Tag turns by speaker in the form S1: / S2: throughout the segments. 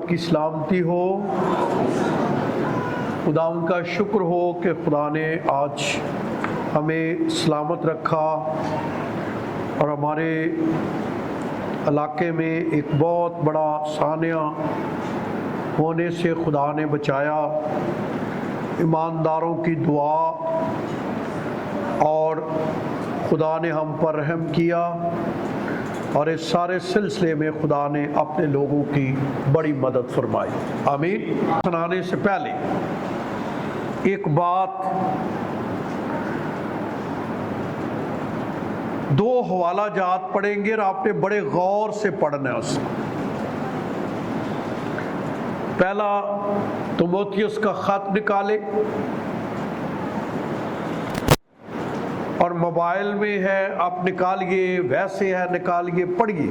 S1: کی سلامتی ہو۔ خداوند کا شکر ہو کہ خدا نے آج ہمیں سلامت رکھا اور ہمارے علاقے میں ایک بہت بڑا سانحہ ہونے سے خدا نے بچایا۔ ایمانداروں کی دعا اور خدا نے ہم پر رحم کیا، اور اس سارے سلسلے میں خدا نے اپنے لوگوں کی بڑی مدد فرمائی۔ آمین۔ سنانے سے پہلے ایک بات، دو حوالہ جات پڑھیں گے اور آپ نے بڑے غور سے پڑھنا ہے اس کو۔ پہلا تیموتھیوس کا خط نکالے، اور موبائل میں ہے آپ نکالیے، ویسے ہے نکالیے، پڑھیے،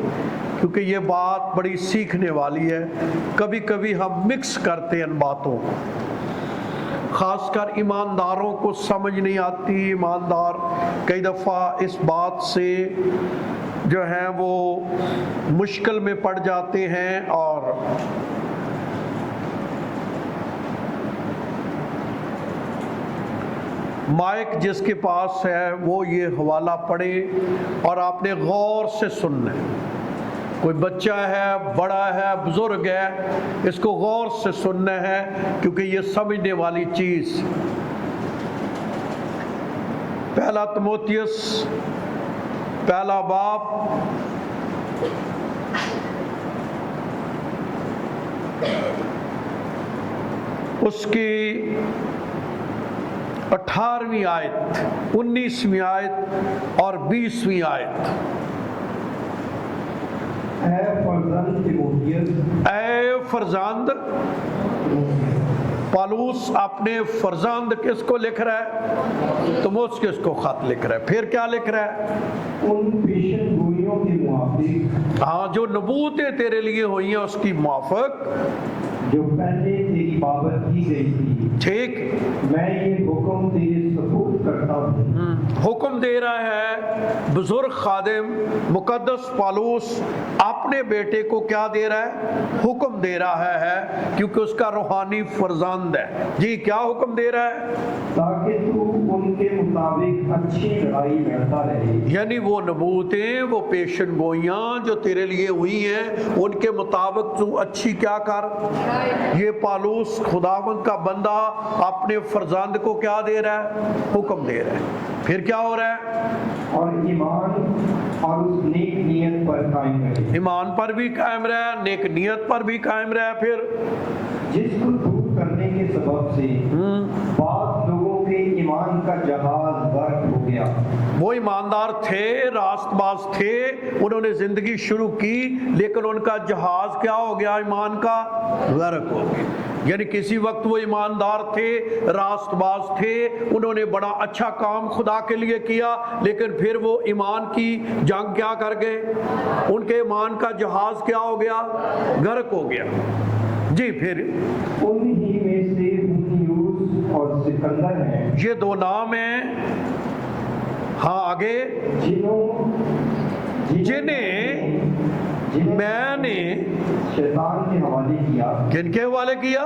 S1: کیونکہ یہ بات بڑی سیکھنے والی ہے۔ کبھی کبھی ہم مکس کرتے ہیں ان باتوں کو، خاص کر ایمانداروں کو سمجھ نہیں آتی۔ ایماندار کئی دفعہ اس بات سے جو ہیں وہ مشکل میں پڑ جاتے ہیں، اور مائک جس کے پاس ہے وہ یہ حوالہ پڑھے اور آپ نے غور سے سننا ہے۔ کوئی بچہ ہے، بڑا ہے، بزرگ ہے، اس کو غور سے سننا ہے، کیونکہ یہ سمجھنے والی چیز۔ پہلا تیموتھیوس پہلا باب اس کی 18ویں آیت، 19ویں آیت اور 20ویں آیت۔
S2: اے فرزند تیموتھیوس،
S1: اے فرزند، پالوس اپنے فرزند کس کو لکھ رہا ہے؟ تیموتھیوس کس کو خط لکھ رہا ہے؟ پھر کیا لکھ رہا ہے؟
S2: ان پیشن گوئیوں کے موافق،
S1: ہاں، جو نبوتیں تیرے لیے ہوئی ہیں اس کی موافق،
S2: جو پہلے تیری بابت کی گئی تھی،
S1: ٹھیک،
S2: میں یہ حکم تیرے سپرد کرتا ہوں۔
S1: حکم دے رہا ہے بزرگ خادم مقدس پالوس اپنے بیٹے کو، کیا دے رہا ہے؟ حکم دے رہا ہے، کیونکہ اس کا روحانی فرزند ہے۔ جی، کیا حکم دے رہا ہے؟
S2: تاکہ تو ان کے مطابق اچھی لڑائی لڑتا رہے،
S1: یعنی وہ نبوتیں، وہ پیشن گوئیاں جو تیرے لیے ہوئی ہیں، ان کے مطابق تو اچھی کیا کر۔ یہ پالوس خداوند کا بندہ اپنے فرزند کو کیا دے رہا ہے؟ حکم دے رہا ہے۔ پھر کیا ہو رہا ہے؟
S2: اور ایمان اور اس نیک نیت پر قائم رہے،
S1: ایمان پر بھی قائم رہا، نیک نیت پر بھی قائم رہا۔ پھر
S2: جس کو دور کرنے کے سبب سے بعض لوگوں کے ایمان کا جہاز غرق ہو گیا۔
S1: وہ ایماندار تھے، راست باز تھے، انہوں نے زندگی شروع کی، لیکن ان کا جہاز کیا ہو گیا؟ ایمان کا غرق ہو گیا۔ یعنی کسی وقت وہ ایماندار تھے، راست باز تھے، انہوں نے بڑا اچھا کام خدا کے لیے کیا، لیکن پھر وہ ایمان کی جنگ کیا کر گئے؟ ان کے ایمان کا جہاز کیا ہو گیا؟ غرق ہو گیا۔ جی، پھر
S2: ان ہی میں سے ہنیوس اور سکندر ہیں،
S1: یہ دو نام ہیں، ہاں آگے، جنہیں میں نے
S2: شیطان کے حوالے کیا۔
S1: کن کے حوالے کیا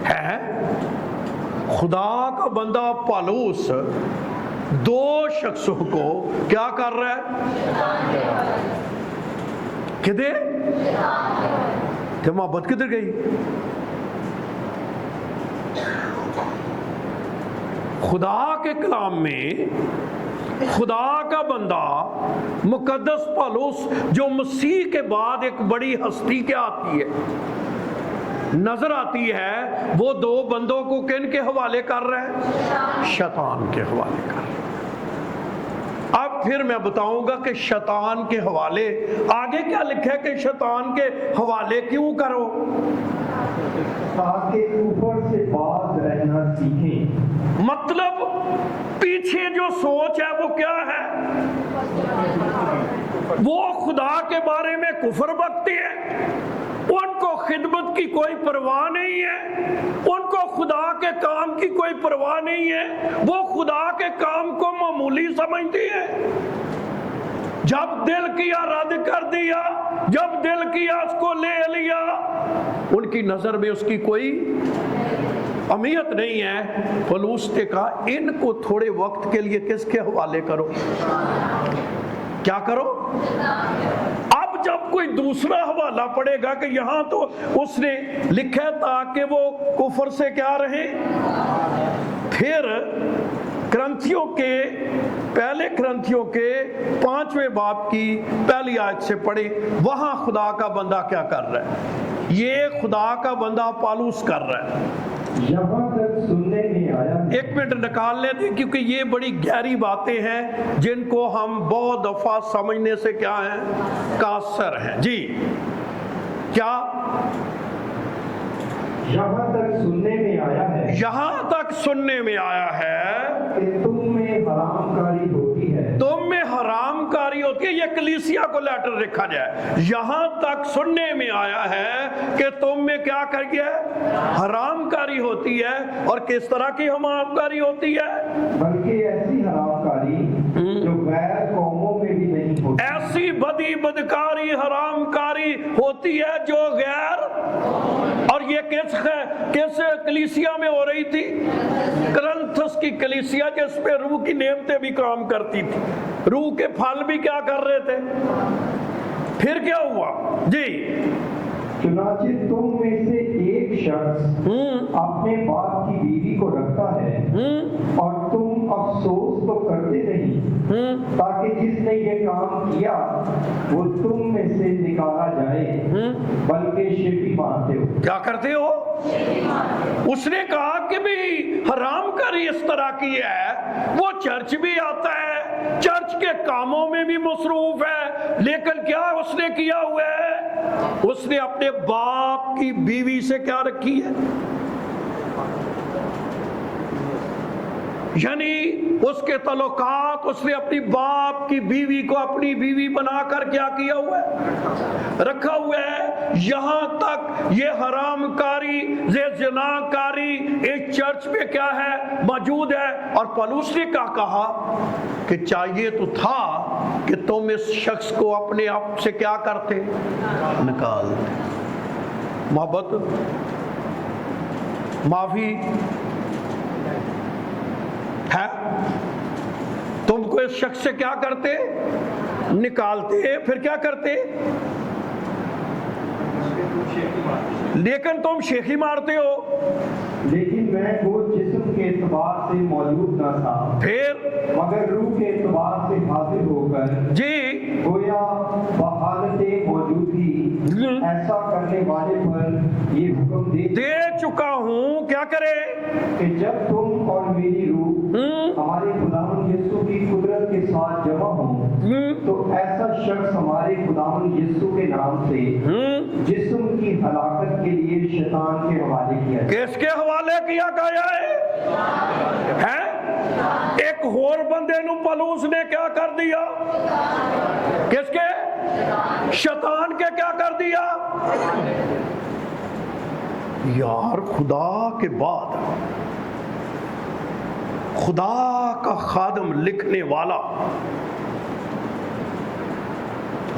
S1: ہے؟ خدا کا بندہ پالوس دو شخصوں کو کیا کر رہا ہے؟ کدھر؟ کہ محبت کدھر گئی؟ خدا کے کلام میں خدا کا بندہ مقدس پالوس، جو مسیح کے بعد ایک بڑی ہستی کیا آتی ہے، نظر آتی ہے، وہ دو بندوں کو کن کے حوالے کر رہا ہے؟ شیطان کے حوالے کر رہا ہے۔ اب پھر میں بتاؤں گا کہ شیطان کے حوالے آگے کیا لکھا ہے، کہ شیطان کے حوالے کیوں کرو؟
S2: تاکہ اوپر سے باز رہنا سیکھیں۔
S1: مطلب پیچھے جو سوچ ہے وہ کیا ہے؟ وہ خدا کے بارے میں کفر بکتے ہیں، ان کو خدمت کی کوئی پرواہ نہیں ہے، ان کو خدا کے کام کی کوئی پرواہ نہیں ہے، وہ خدا کے کام کو معمولی سمجھتی ہے۔ جب دل کیا رد کر دیا، जब दिल किया उसको ले लिया। उनकी नजर में उसकी कोई अहमियत नहीं है। पौलुस ने कहा इनको थोड़े वक्त के लिए किसके हवाले करो, क्या करो। अब जब कोई दूसरा हवाला पड़ेगा कि यहां तो उसने लिखा ताकि वो कुफर से क्या रहे, फिर ग्रंथियों के पहले ग्रंथियों के 5वें बाब की पहली आयत से पढ़े, वहां खुदा का बंदा क्या कर रहा है, ये खुदा का बंदा पौलुस कर रहा है।
S2: यहाँ तक सुनने में आया,
S1: एक मिनट निकाल लेते हैं क्योंकि ये बड़ी गहरी बातें हैं जिनको हम बहुत दफा समझने से क्या है कासर हैं। जी क्या
S2: यहाँ तक सुनने में आया है,
S1: यहां तक सुनने में आया है
S2: कि तुम में हरामकारी होती है,
S1: तुम में हरामकारी होती है। ये कलीसिया को लेटर लिखा जाए, यहां तक सुनने में आया है कि तुम में क्या कर गया, हरामकारी होती है। और किस तरह की हरामकारी होती है,
S2: बल्कि ऐसी हरामकारी जो गैर कौमों में भी नहीं होती,
S1: ऐसी बदी बदकारी हरामकारी होती है जो गैर। और ये किस कलीसिया में हो रही थी, करंथस की कलीसिया जिस पे रूह की नेमतें भी काम करती थी, रूह के फल भी क्या कर रहे थे। फिर क्या हुआ जी,
S2: चुनांचे तुम में से एक शख्स अपने बाप की बीवी को रखता है और तुम अफसोस तो करते नहीं, ताकि जिसने ये काम किया वो तुम में से निकाला जाए, बल्कि शेफी मानते हो।
S1: क्या करते हो, उसने कहा कि भी हरामकारी इस तरह की है, वो चर्च भी आता है, चर्च के कामों में भी मसरूफ है, लेकिन क्या उसने किया हुआ है, उसने अपने बाप की बीवी से क्या रखी है, यानी उसके तल्लुकात उसने अपनी बाप की बीवी को अपनी बीवी बनाकर क्या किया हुआ है, रखा हुआ है। यहां तक ये हरामकारी, ये ज़िनाकारी इस चर्च में क्या है, मौजूद है। और पौलुस ने क्या कहा कि चाहिए तो था कि तुम इस शख्स को अपने आप से क्या करते, निकाल दे। मोहब्बत, माफी है, तुमको इस शख्स से क्या करते, निकालते, फिर क्या करते, लेकिन तुम शेखी मारते हो।
S2: लेकिन मैं वो जिस्म के एतबार से मौजूद न था,
S1: फिर
S2: मगर रूह के एतबार से हाजिर होकर
S1: जी
S2: गोया बहालते मौजूदगी ऐसा करने वाले पर ये हुक्म दे
S1: चुका हूं, क्या करे,
S2: कि जब तुम और मेरी रूह हमारे खुदावंद यीशु की कुदरत के साथ जमा हो, तो ऐसा शख्स हमारे खुदावंद यीशु के नाम से जिस्म की हलाकत के लिए शैतान के हवाले किया जाए।
S1: किसके हवाले किया गया है? एक होर बंदे नु पौलुस ने क्या कर दिया, किसके, शैतान के क्या कर दिया। यार खुदा के बाद खुदा का खादम लिखने वाला,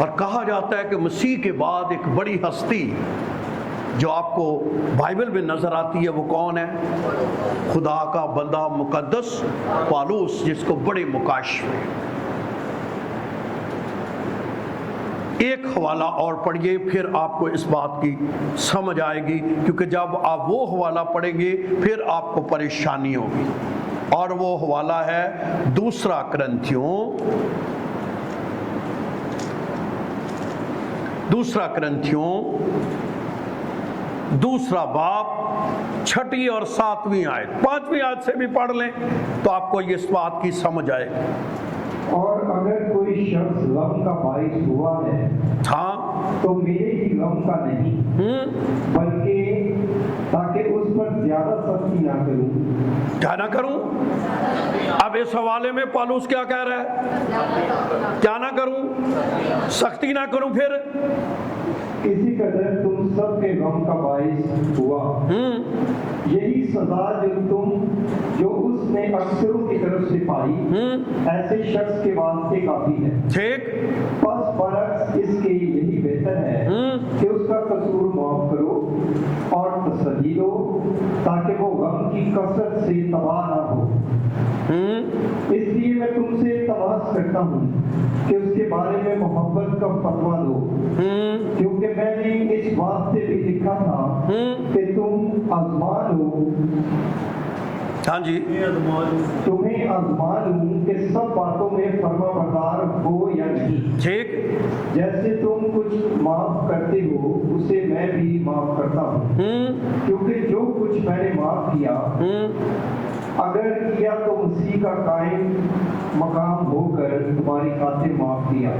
S1: और कहा जाता है कि मसीह के बाद एक बड़ी हस्ती जो आपको बाइबल में नजर आती है, वो कौन है, खुदा का बंदा मुकद्दस पौलुस, जिसको बड़े मुकाशफे। एक हवाला और पढ़िए, फिर आपको इस बात की समझ आएगी, क्योंकि जब आप वो हवाला पढ़ेंगे फिर आपको परेशानी होगी। और वो हवाला है दूसरा करंथियों, दूसरा बाब 6 और 7वीं आयत, 5वीं आयत से भी पढ़ लें तो आपको इस बात की समझ आएगी।
S2: और अगर कोई शख्स गम का बाइस हुआ है,
S1: हाँ,
S2: तो मेरे ही गम का नहीं, बल्कि ताकि उस पर ज्यादा सख्ती ना करूं।
S1: क्या ना करूं? अब इस हवाले में पौलुस क्या कह रहा है, क्या ना करूं, सख्ती ना करूं, फिर
S2: इसी कदर तुम सब के गम का बाइस हुआ। यही सजा जो उसने अक्सरों की तरफ से पाई, ऐसे शख्स के वास्ते काफी है।
S1: ठीक,
S2: बस बरस इसके यही बेहतर है कि उसका कसूर माफ करो और तसल्ली दो, ताकि वो गम की कसरत से तबाह ना हो। इसलिए मैं तुमसे तलाश करता हूँ कि उसके बारे में मोहब्बत का फतवा दो, क्योंकि मैंने इस वास्ते भी लिखा था कि तुम आजमा लो,
S1: हाँ जी,
S2: तुम्हें आजमा लूं कि सब बातों में फर्माबरदार हो या नहीं।
S1: ठीक,
S2: जैसे तुम कुछ माफ करते हो उसे मैं भी माफ करता हूँ, क्योंकि जो कुछ मैंने माफ किया अगर किया तो मसीह का कायम मकाम होकर तुम्हारी खातिर माफ किया,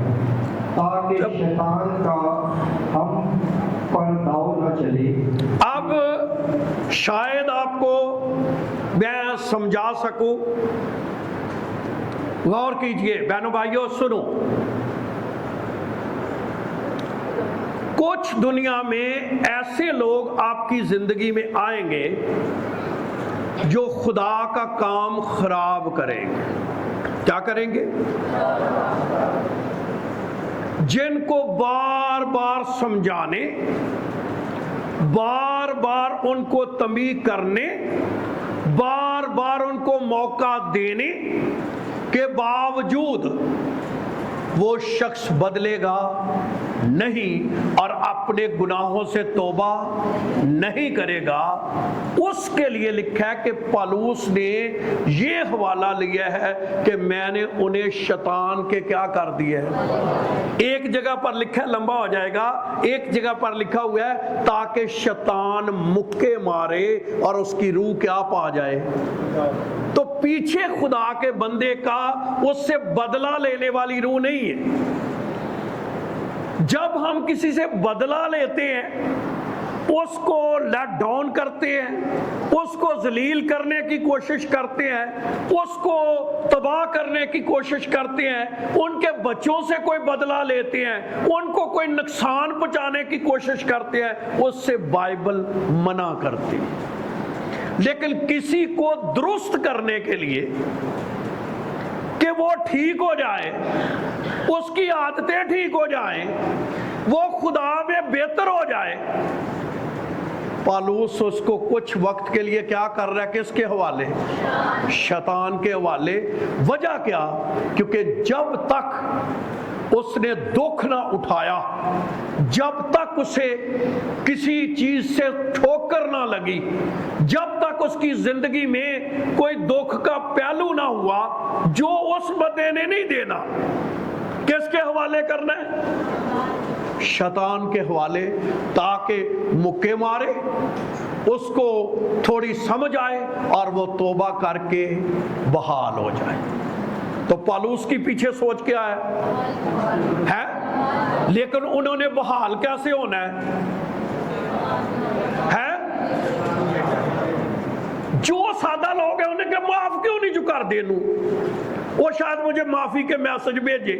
S2: ताकि शैतान का हम पर दाव न चले।
S1: अब शायद आपको मैं समझा सकूं, गौर कीजिए बहनों भाइयों, सुनो। कुछ दुनिया में ऐसे लोग आपकी जिंदगी में आएंगे जो खुदा का काम खराब करेंगे। क्या करेंगे? जिनको बार बार समझाने, बार बार उनको तंबीह करने, बार बार उनको मौका देने के बावजूद वो शख्स बदलेगा नहीं और अपने गुनाहों से तौबा नहीं करेगा। उसके लिए लिखा है कि पौलुस ने ये हवाला लिया है कि मैंने उन्हें शैतान के क्या कर दिया है। एक जगह पर लिखा है, लंबा हो जाएगा, एक जगह पर लिखा हुआ है ताकि शैतान मुक्के मारे और उसकी रूह क्या पा जाए। तो पीछे खुदा के बंदे का उससे बदला लेने वाली रूह नहीं है। जब हम किसी से बदला लेते हैं, उसको लेट डाउन करते हैं, उसको जलील करने की कोशिश करते हैं, उसको तबाह करने की कोशिश करते हैं, उनके बच्चों से कोई बदला लेते हैं, उनको कोई नुकसान पहुंचाने की कोशिश करते हैं, उससे बाइबल मना करती है। लेकिन किसी को दुरुस्त करने के लिए कि वो ठीक हो जाए, उसकी आदतें ठीक हो जाएं, वो खुदा में बेहतर हो जाए, पौलुस उसको कुछ वक्त के लिए क्या कर रहा है? किसके हवाले? शैतान के हवाले। वजह क्या? क्योंकि जब तक उसने दुख ना उठाया, जब तक उसे किसी चीज से ठोकर ना लगी, जब तक उसकी जिंदगी में कोई दुख का पहलू ना हुआ, जो उस बंदे ने नहीं देना, किसके हवाले करना है? शैतान के हवाले, ताकि मुक्के मारे, उसको थोड़ी समझ आए और वो तौबा करके बहाल हो जाए। तो पौलुस की पीछे सोच क्या है? लेकिन उन्होंने बहाल कैसे होना है? जो सादा लोग हैं उन्हें क्या माफ क्यों नहीं कर देनू? वो शायद मुझे माफी के मैसेज भेजे,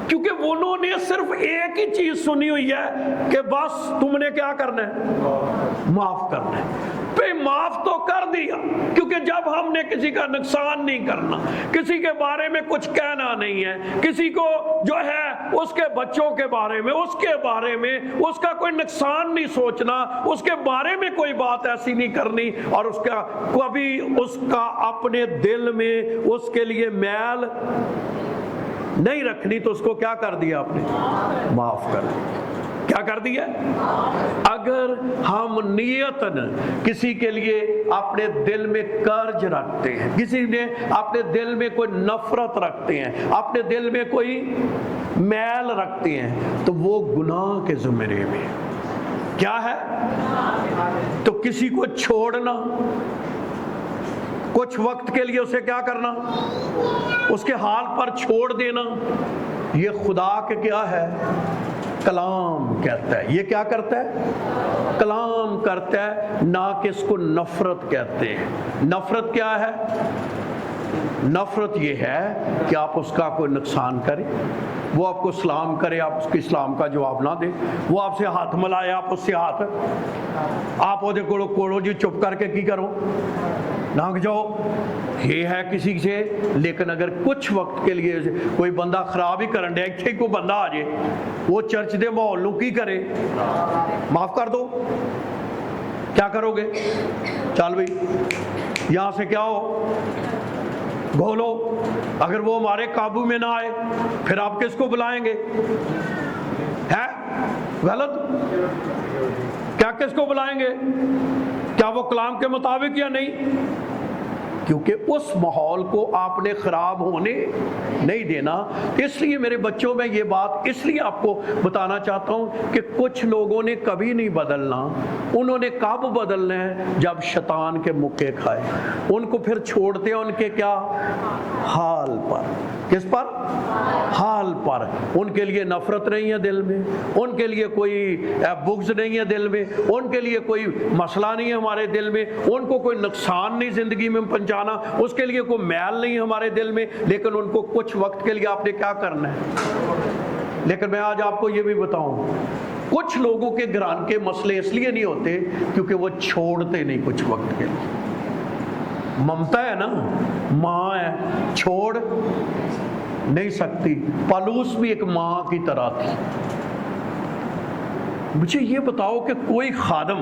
S1: क्योंकि उन्होंने सिर्फ एक ही चीज सुनी हुई है कि बस तुमने क्या करना है? माफ करना है। पे माफ तो कर दिया, क्योंकि जब हमने किसी का नुकसान नहीं करना, किसी के बारे में कुछ कहना नहीं है, किसी को जो है उसके बच्चों के बारे में, उसके बारे में उसका कोई नुकसान नहीं सोचना, उसके बारे में कोई बात ऐसी नहीं करनी, और उसका कभी उसका अपने दिल में उसके लिए मैल नहीं रखनी, तो उसको क्या कर दिया आपने? माफ कर दिया। क्या कर दिया? अगर हम नियतन किसी के लिए अपने दिल में कर्ज रखते हैं, किसी ने अपने दिल में कोई नफरत रखते हैं, अपने दिल में कोई मैल रखते हैं, तो वो गुनाह के ज़िम्मे में क्या है? तो किसी को छोड़ना, कुछ वक्त के लिए उसे क्या करना? उसके हाल पर छोड़ देना, ये खुदा के क्या है? कलाम कहता है। ये क्या करता है? कलाम करता है, ना कि इसको नफरत कहते हैं। नफरत क्या है? नफरत ये है कि आप उसका कोई नुकसान करें, वो आपको सलाम करे, आप उसके इस्लाम का जवाब ना दें, वो आपसे हाथ मिलाए, आप उससे हाथ, आप वो कोड़ो जी चुप करके की करो, लंघ जाओ, ये है किसी से। लेकिन अगर कुछ वक्त के लिए कोई बंदा खराब ही करन दिया, इत्थे कोई बंदा आ जाए, वो चर्च के माहौल नूं की करे? माफ कर दो। क्या करोगे? चल भाई यहाँ से क्या हो, घोलो। अगर वो हमारे काबू में ना आए फिर आप किसको बुलाएंगे? है गलत? क्या किसको बुलाएंगे? क्या वो कलाम के मुताबिक या नहीं? क्योंकि उस माहौल को आपने ख़राब होने नहीं देना। इसलिए मेरे बच्चों, में ये बात इसलिए आपको बताना चाहता हूँ कि कुछ लोगों ने कभी नहीं बदलना। उन्होंने कब बदलना है? जब शैतान के मुक्के खाए। उनको फिर छोड़ते हैं उनके क्या हाल पर। किस पर? हाल पर। उनके लिए नफरत नहीं है दिल में, उनके लिए कोई बुग़्ज़ नहीं है दिल में, उनके लिए कोई मसला नहीं है हमारे दिल में, उनको कोई नुकसान नहीं ज़िंदगी में पहुंचाना, उसके लिए कोई मैल नहीं है हमारे दिल में। लेकिन उनको कुछ वक्त के लिए आपने क्या करना है? लेकिन मैं आज आपको ये भी बताऊं, कुछ लोगों के घरान के मसले इसलिए नहीं होते क्योंकि वो छोड़ते नहीं कुछ वक्त के लिए। ममता है ना, माँ है, छोड़ नहीं सकती। पलूस भी एक माँ की तरह थी। मुझे ये बताओ कि कोई खादम,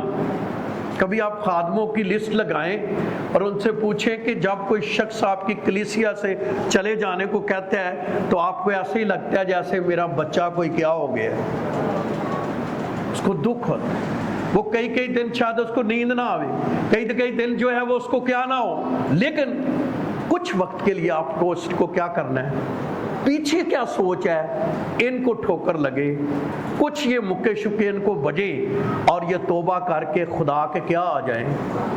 S1: कभी आप खादमों की लिस्ट लगाएं और उनसे पूछें कि जब कोई शख्स आपकी कलीसिया से चले जाने को कहता है तो आपको ऐसे ही लगता है जैसे मेरा बच्चा कोई क्या हो गया है, उसको दुख होता है। वो कई कई दिन शायद उसको नींद ना आवे, कई दिन जो है वो उसको क्या ना हो। लेकिन कुछ वक्त के लिए आपको उसको क्या करना है? पीछे क्या सोच है, इनको ठोकर लगे, कुछ ये मुक्के शुक्के इनको बजे और ये तौबा करके खुदा के क्या आ जाएं,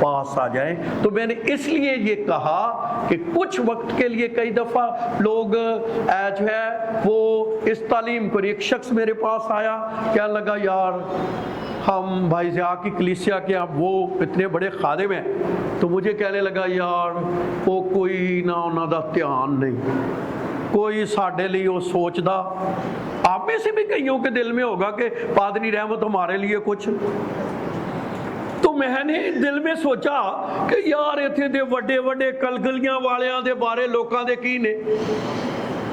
S1: पास आ जाएं। तो मैंने इसलिए ये कहा कि कुछ वक्त के लिए कई दफ़ा लोग जो है वो इस तालीम को, एक शख्स मेरे पास आया, क्या लगा यार हम भाई ज़िया की कलीसिया के आप वो इतने बड़े खादिम हैं, तो मुझे कहने लगा यार वो कोई ना उन्हों का ध्यान नहीं, कोई साढ़े लिए वो सोचता। आप में से भी कईयों के दिल में होगा कि पादरी रहमत हमारे लिए कुछ। तो मैंने दिल में सोचा कि यार इत्थे दे वड्डे वड्डे कलगलियां वालियां दे बारे लोकां दे की ने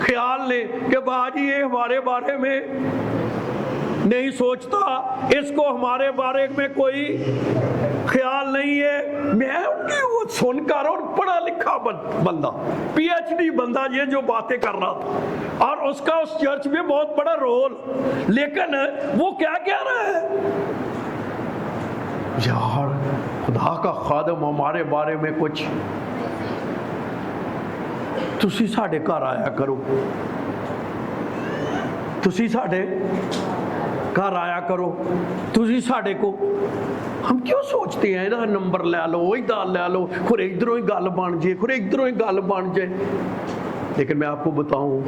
S1: ख्याल ने कि बाजी ये हमारे बारे में नहीं सोचता, इसको हमारे बारे में कोई ख्याल नहीं है। मैं उनकी वो सुनकर, और पढ़ा लिखा बंदा, PhD बंदा, ये जो बातें कर रहा था, और उसका उस चर्च में बहुत बड़ा रोल, लेकिन वो क्या कह रहा है यार खुदा का खादम हमारे बारे में कुछ, तुसी साढ़े घर आया करो, तुसी साढ़े घर आया करो, तुसी साढ़े को। हम क्यों सोचते हैं ना नंबर ले लो, इधर ले लो, खुरे इधरों ही गल बन जाए, खुरे इधरों ही गल बन जाए। लेकिन मैं आपको बताऊं,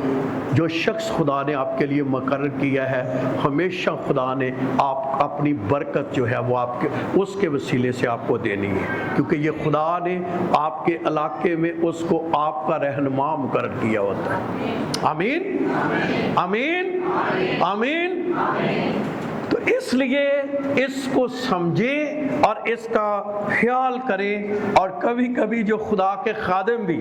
S1: जो शख्स खुदा ने आपके लिए मुकर्रर किया है, हमेशा खुदा ने आप अपनी बरकत जो है वो आपके उसके वसीले से आपको देनी है, क्योंकि ये खुदा ने आपके इलाके में उसको आपका रहनुमा मुकर्रर किया होता है। आमीन आमीन आमीन। तो इसलिए इसको समझें और इसका ख्याल करें। और कभी कभी जो खुदा के खादिम भी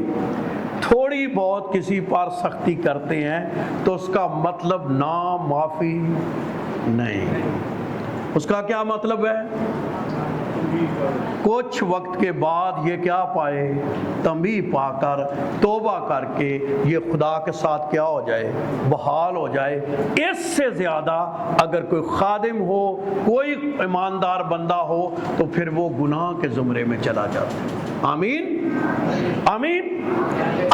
S1: थोड़ी बहुत किसी पर सख्ती करते हैं तो उसका मतलब ना माफ़ी नहीं। उसका क्या मतलब है? कुछ वक्त के बाद ये क्या पाए, तंबीह पाकर तौबा करके ये खुदा के साथ क्या हो जाए, बहाल हो जाए। इससे ज़्यादा अगर कोई खादिम हो, कोई ईमानदार बंदा हो, तो फिर वो गुनाह के ज़ुमरे में चला जाता है। आमीन आमीन।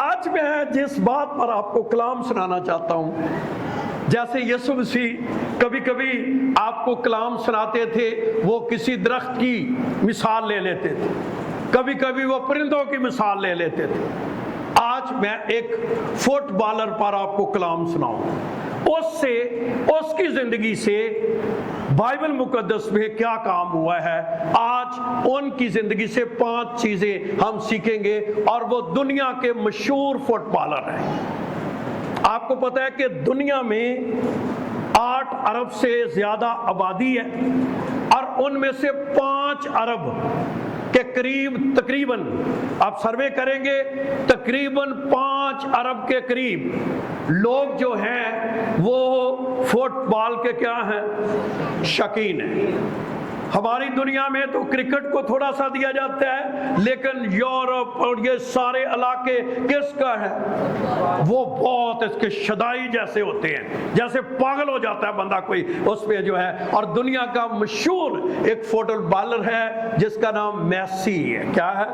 S1: आज मैं जिस बात पर आपको कलाम सुनाना चाहता हूँ, जैसे यीशु मसीह कभी कभी आपको कलाम सुनाते थे, वो किसी दरख्त की मिसाल ले लेते थे, कभी कभी वो परिंदों की मिसाल ले लेते थे। आज मैं एक फुटबॉलर पर आपको कलाम सुनाऊं, उससे उसकी जिंदगी से बाइबल मुकद्दस में क्या काम हुआ है। आज उनकी जिंदगी से 5 चीजें हम सीखेंगे, और वो दुनिया के मशहूर फुटबॉलर हैं। आपको पता है कि दुनिया में 8 अरब से ज्यादा आबादी है, और उनमें से 5 अरब के के करीब, तकरीबन आप सर्वे करेंगे, तकरीबन 5 अरब के करीब लोग जो हैं वो फुटबॉल के क्या हैं, शौकीन हैं। हमारी दुनिया में तो क्रिकेट को थोड़ा सा दिया जाता है, लेकिन यूरोप और ये सारे इलाके किसका है, वो बहुत इसके शदाई जैसे होते हैं, जैसे पागल हो जाता है बंदा कोई उस पे जो है। और दुनिया का मशहूर एक फुटबॉलर है जिसका नाम मैसी है। क्या है?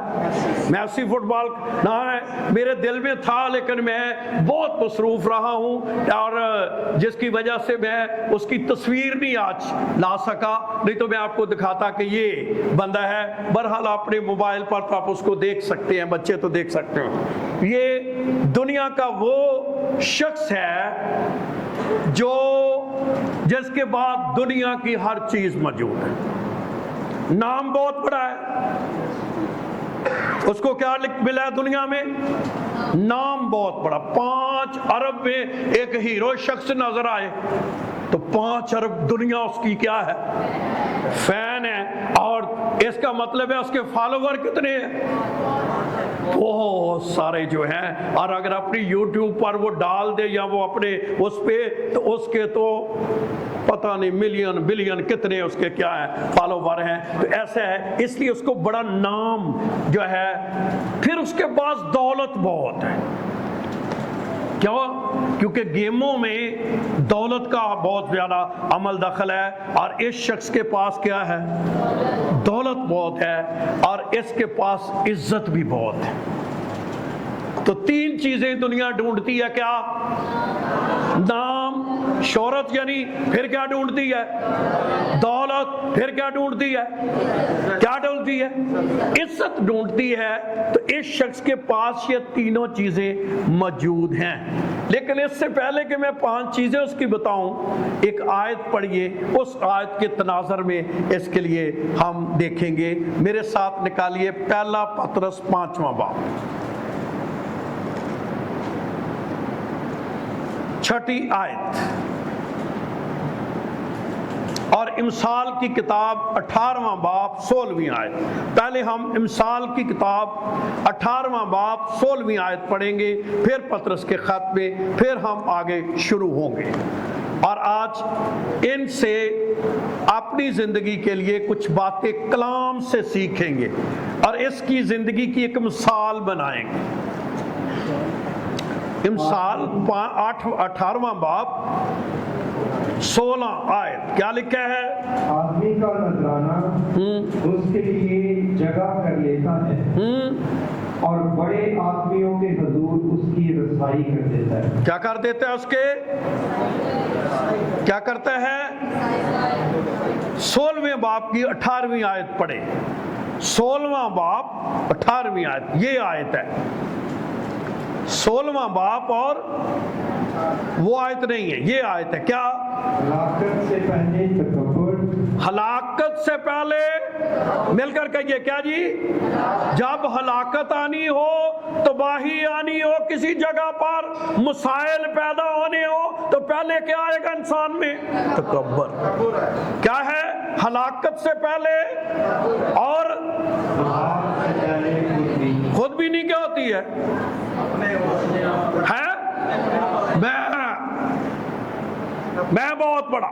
S1: मैसी फुटबॉल नाम है। मेरे दिल में था लेकिन मैं बहुत मसरूफ रहा हूँ और जिसकी वजह से मैं उसकी तस्वीर नहीं आज ला सका, नहीं तो मैं आपको दिखाता कि ये बंदा है। बहरहाल अपने मोबाइल पर तो आप उसको देख सकते हैं, बच्चे तो देख सकते हो। ये दुनिया का वो शख्स है जो जिसके बाद दुनिया की हर चीज मौजूद है। नाम बहुत बड़ा है, उसको क्या मिला है दुनिया में? नाम बहुत बड़ा। 5 अरब में एक हीरो शख्स नजर आए तो 5 अरब दुनिया उसकी क्या है, फैन है। और इसका मतलब है उसके फॉलोवर कितने हैं, बहुत सारे जो हैं। और अगर अपनी YouTube पर वो डाल दे या वो अपने उस पे, तो उसके तो पता नहीं मिलियन बिलियन कितने उसके क्या है फॉलोवर हैं। तो ऐसा है, इसलिए उसको बड़ा नाम जो है। फिर उसके पास दौलत बहुत है। क्यों? क्योंकि गेमों में दौलत का बहुत ज़्यादा अमल दखल है और इस शख्स के पास क्या है, दौलत बहुत है और इसके पास इज्जत भी बहुत है। तो 3 चीजें दुनिया ढूंढती है, क्या? नाम, शोहरत, यानी फिर क्या ढूंढती है, दौलत, फिर क्या ढूंढती है, क्या ढूंढती है, इज्जत ढूंढती है। तो इस शख्स के पास ये तीनों चीजें मौजूद हैं। लेकिन इससे पहले कि मैं 5 चीजें उसकी बताऊं, एक आयत पढ़िए, उस आयत के तनाजर में इसके लिए हम देखेंगे। मेरे साथ निकालिए पहला पतरस 5वां बाब 6ठी आयत, और इमसाल की किताब 18वां बाब 16वीं आयत। पहले हम इमसाल की किताब 18वां बाब 16वीं आयत पढ़ेंगे, फिर पतरस के खत में, फिर हम आगे शुरू होंगे और आज इनसे अपनी जिंदगी के लिए कुछ बातें कलाम से सीखेंगे और इसकी जिंदगी की एक मिसाल बनाएंगे। इमसाल 18वां बाब 16 आयत क्या लिखा है?
S2: आदमी का नजराना उसके लिए जगह कर लेता है और बड़े आदमियों के हुजूर उसकी रसाई कर देता है।
S1: क्या कर देता है? उसके क्या करता है? 16वें बाब की 18वीं आयत पढ़े। 16वां बाब 18वीं आयत, ये आयत है। 16वां बाब और वो आयत नहीं है, ये आयत है। क्या?
S2: हलाकत से पहले तकब्बुर,
S1: हलाकत से पहले, मिलकर कहिए क्या जी? जब हलाकत आनी हो, तबाही आनी हो, किसी जगह पर मसाइल पैदा होने हो, तो पहले क्या आएगा इंसान में? तकब्बुर। क्या है? हलाकत से पहले और खुद भी नहीं क्या होती है? मैं बहुत बड़ा।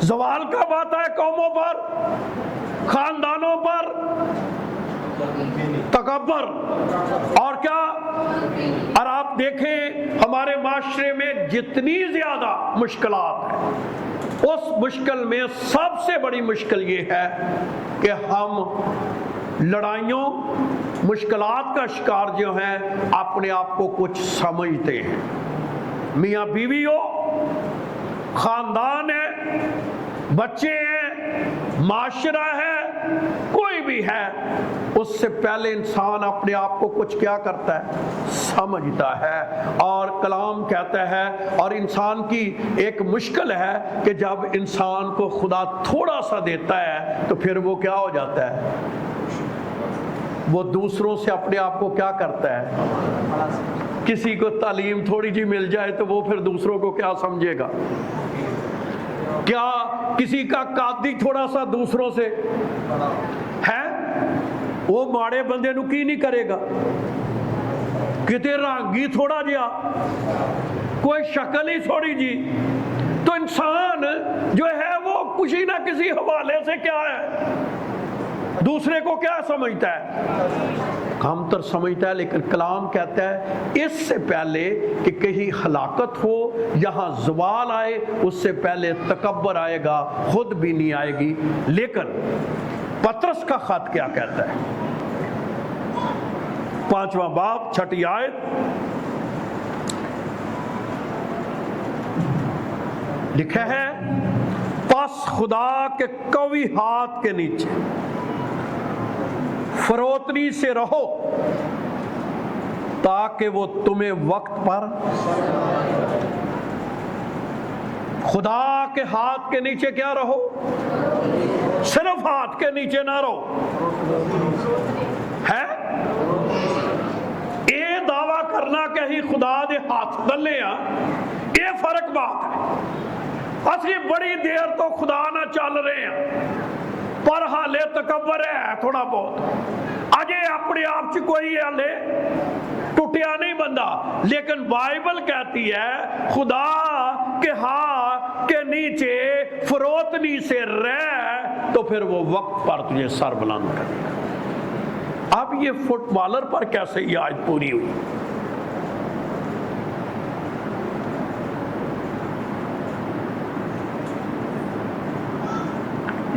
S1: ज़वाल कब आता है? कौमों पर, खानदानों पर तकब्बर। और क्या? और आप देखें हमारे माशरे में जितनी ज्यादा मुश्किलात है, उस मुश्किल में सबसे बड़ी मुश्किल ये है कि हम लड़ाइयों, मुश्किलात का शिकार जो हैं, अपने आप को कुछ समझते हैं। मियाँ बीवी हो, खानदान है, बच्चे हैं, माशरा है, कोई भी है, उससे पहले इंसान अपने आप को कुछ क्या करता है? समझता है। और कलाम कहता है, और इंसान की एक मुश्किल है कि जब इंसान को खुदा थोड़ा सा देता है तो फिर वो क्या हो जाता है? वो दूसरों से अपने आप को क्या करता है? किसी को तालीम थोड़ी जी मिल जाए तो वो फिर दूसरों को क्या समझेगा? क्या किसी का कादी थोड़ा सा दूसरों से वो माड़े बंदे नू की नहीं करेगा, किते रंगी थोड़ा जिहा, कोई शक्ल ही थोड़ी जी। तो इंसान जो है वो किसी ना किसी हवाले से क्या है, दूसरे को क्या समझता है, कमतर समझता है। लेकिन कलाम कहता है इससे पहले कि कहीं हलाकत हो, यहाँ ज़वाल आए, उससे पहले तकब्बर आएगा, खुद भी नहीं आएगी। लेकिन पतरस का खत क्या कहता है, 5वां बाब 6ठी आयत, लिखा है बस खुदा के कवी हाथ के नीचे फरोतनी से रहो ताकि वो तुम्हें वक्त पर, खुदा के हाथ के नीचे क्या रहो, सिर्फ हाथ के नीचे ना रहो है। ये दावा करना कि ही खुदा दे हाथ दले आ, ये फर्क बात है। असली बड़ी देर तो खुदा ना चल रहे हैं, पर हाले तकबर है थोड़ा बहुत, अजे अपने आप च कोई हाले टूटिया नहीं बंदा। लेकिन बाइबल कहती है खुदा के हाथ के नीचे फरोतनी से रह, तो फिर वो वक्त पर तुझे सर बुलंद करेगा। अब ये फुटबॉलर पर कैसे ये आज पूरी हुई,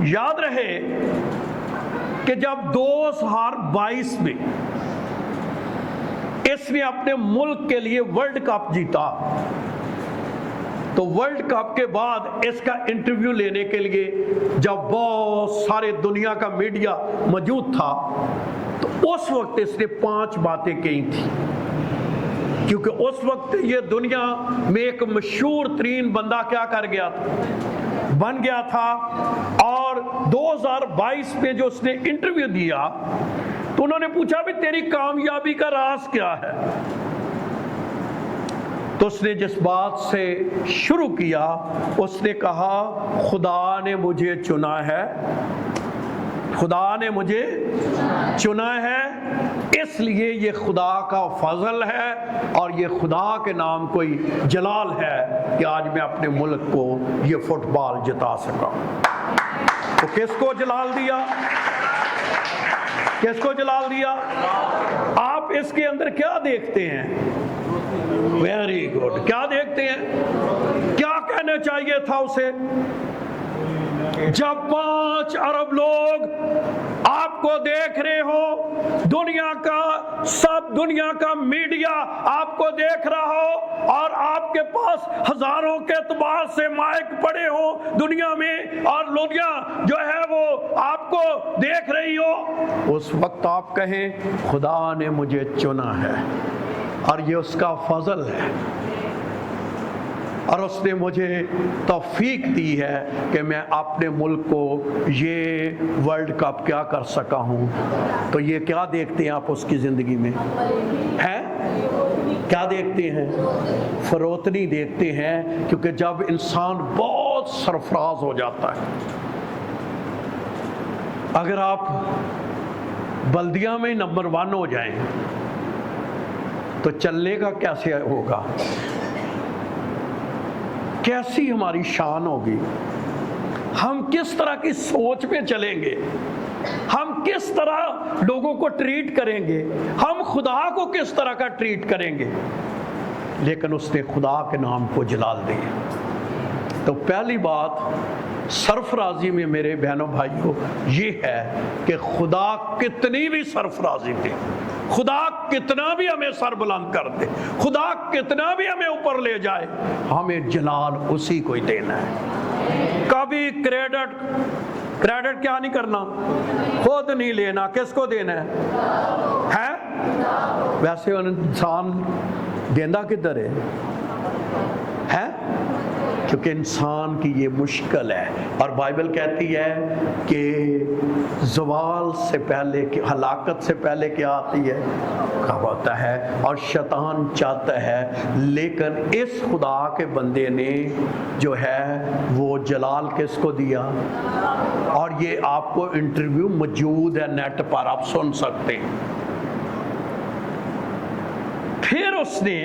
S1: याद रहे कि जब 2022 में इसने अपने मुल्क के लिए वर्ल्ड कप जीता, तो वर्ल्ड कप के बाद इसका इंटरव्यू लेने के लिए जब बहुत सारे दुनिया का मीडिया मौजूद था, तो उस वक्त इसने 5 बातें कही थी, क्योंकि उस वक्त ये दुनिया में एक मशहूर तरीन बंदा क्या कर गया था, बन गया था। और 2022 में जो उसने इंटरव्यू दिया तो उन्होंने पूछा भी तेरी कामयाबी का राज क्या है, तो उसने जिस बात से शुरू किया उसने कहा खुदा ने मुझे चुना है, खुदा ने मुझे चुना है, इसलिए ये खुदा का फजल है और ये खुदा के नाम कोई जलाल है कि आज मैं अपने मुल्क को ये फुटबॉल जिता सका। तो किसको जलाल दिया, किसको जलाल दिया? आप इसके अंदर क्या देखते हैं? वेरी गुड, क्या देखते हैं? क्या कहना चाहिए था उसे जब 5 अरब लोग आपको देख रहे हो, दुनिया का मीडिया आपको देख रहा हो और आपके पास हजारों के एतबार से माइक पड़े हो दुनिया में और दुनिया जो है वो आपको देख रही हो, उस वक्त आप कहें खुदा ने मुझे चुना है और ये उसका फजल है और उसने मुझे तौफीक दी है कि मैं अपने मुल्क को ये वर्ल्ड कप क्या कर सका हूँ। तो ये क्या देखते हैं आप उसकी ज़िंदगी में है? क्या देखते हैं? फरोतनी देखते हैं, क्योंकि जब इंसान बहुत सरफराज हो जाता है, अगर आप बल्दिया में नंबर 1 हो जाएं तो चलने का कैसे होगा, कैसी हमारी शान होगी, हम किस तरह की सोच पे चलेंगे, हम किस तरह लोगों को ट्रीट करेंगे, हम खुदा को किस तरह का ट्रीट करेंगे। लेकिन उसने खुदा के नाम को जलाल दिया। तो पहली बात सरफराजी में मेरे बहनों भाइयों ये है कि खुदा कितनी भी सरफराजी दे, खुदा कितना भी हमें सर बुलंद कर दे, खुदा कितना भी हमें ऊपर ले जाए, हमें जलाल उसी को ही देना है। कभी क्रेडिट क्या नहीं करना, खुद नहीं लेना, किसको देना है? वैसे इंसान देंदा किधर है? क्योंकि इंसान की ये मुश्किल है। और बाइबल कहती है कि ज़वाल से पहले, कि हलाकत से पहले क्या आती है, कब आता है। और शैतान चाहता है, लेकिन इस खुदा के बंदे ने जो है वो जलाल किसको दिया। और ये आपको इंटरव्यू मौजूद है नेट पर, आप सुन सकते हैं। फिर उसने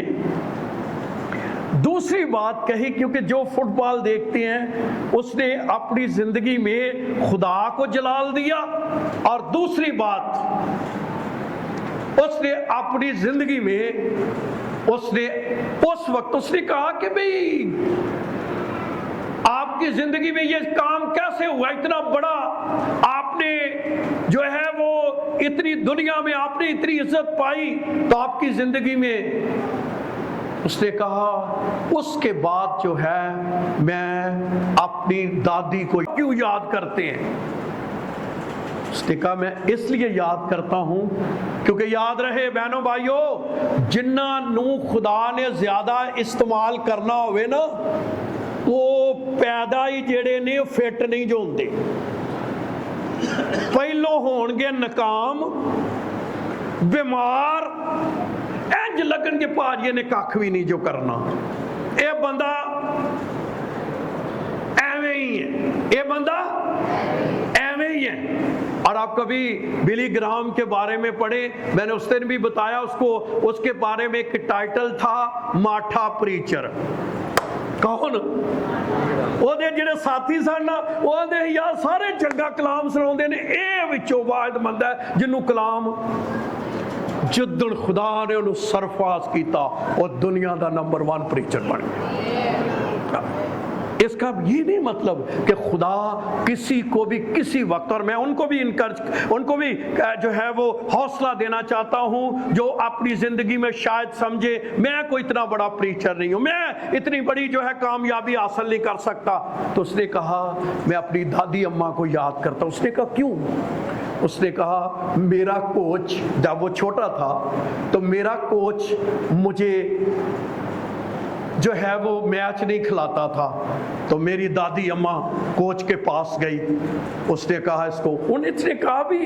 S1: दूसरी बात कही, क्योंकि जो फुटबॉल देखते हैं उसने अपनी जिंदगी में खुदा को जलाल दिया। और दूसरी बात, उसने अपनी जिंदगी में उसने उस वक्त उसने कहा कि भाई आपकी जिंदगी में ये काम कैसे हुआ, इतना बड़ा आपने जो है वो इतनी दुनिया में आपने इतनी इज्जत पाई, तो आपकी जिंदगी में उसने कहा उसके बाद जो है मैं अपनी दादी को क्यों याद करते हैं। उसने कहा मैं इसलिए याद करता हूं क्योंकि याद रहे बहनों भाइयों, जिन्ना नू खुदा ने ज्यादा इस्तेमाल करना होवे ना, वो पैदा ही जेड़े ने फिट नहीं जो होंदे, पहलों होणगे नकाम, बीमार, इंज लगन के भाजी ने कख भी नहीं जो करना, ये बंदा एवें ही है, ये बंदा एवें ही है। और आप कभी बिली ग्राहम के बारे में पढ़े, मैंने उस दिन भी बताया उसको, उसके बारे में एक टाइटल था माठा प्रीचर। कौन ਉਹਦੇ ਜਿਹੜੇ ਸਾਥੀ ਸਨ ਨਾ, ਉਹਦੇ ਯਾਰ ਸਾਰੇ ਚੰਗਾ ਕਲਾਮ ਸੁਣਾਉਂਦੇ ਨੇ, ਇਹ ਵਿੱਚੋਂ ਵਾਹਿਦ ਬੰਦਾ ਜਿਹਨੂੰ ਕਲਾਮ ਜਿੱਦਣ ਖੁਦਾ ਨੇ ਉਹਨੂੰ ਸਰਫਰਾਜ਼ ਕੀਤਾ ਉਹ ਦੁਨੀਆ ਦਾ ਨੰਬਰ 1 ਪ੍ਰੀਚਰ ਬਣ ਗਿਆ। इसका ये नहीं मतलब कि खुदा किसी को भी किसी वक्त, और मैं उनको भी उनको भी जो है वो हौसला देना चाहता हूं जो अपनी जिंदगी में शायद समझे मैं कोई इतना बड़ा प्रीचर नहीं हूं, मैं इतनी बड़ी जो है कामयाबी हासिल नहीं कर सकता। तो उसने कहा मैं अपनी दादी अम्मा को याद करता हूं। उसने कहा क्यों? उसने कहा मेरा कोच जब वो छोटा था तो मेरा कोच मुझे जो है वो मैच नहीं खिलाता था, तो मेरी दादी अम्मा कोच के पास गई, उसने कहा इसको, उसने कहा भी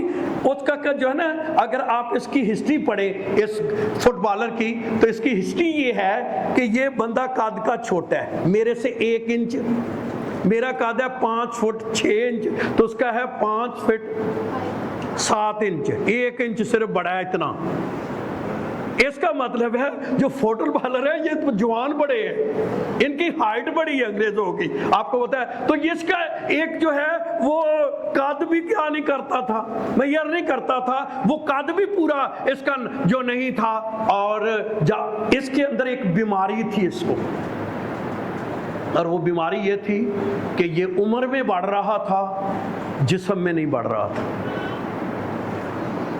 S1: उसका का जो है ना, अगर आप इसकी हिस्ट्री पढ़े इस फुटबॉलर की, तो इसकी हिस्ट्री ये है कि ये बंदा कद का छोटा है, मेरे से 1 इंच, मेरा कद है 5 फुट 6 इंच, तो उसका है 5 फुट 7 इंच, 1 इंच सिर्फ बड़ा है इतना। इसका मतलब है जो फुटबॉलर है ये तो जवान बड़े हैं, इनकी हाइट बड़ी है अंग्रेजों की, आपको पता है। तो इसका एक जो है वो कद भी क्या नहीं करता था, मैयर नहीं करता था, वो कद भी पूरा इसका जो नहीं था। और इसके अंदर एक बीमारी थी इसको, और वो बीमारी ये थी कि ये उम्र में बढ़ रहा था, जिस्म में नहीं बढ़ रहा था।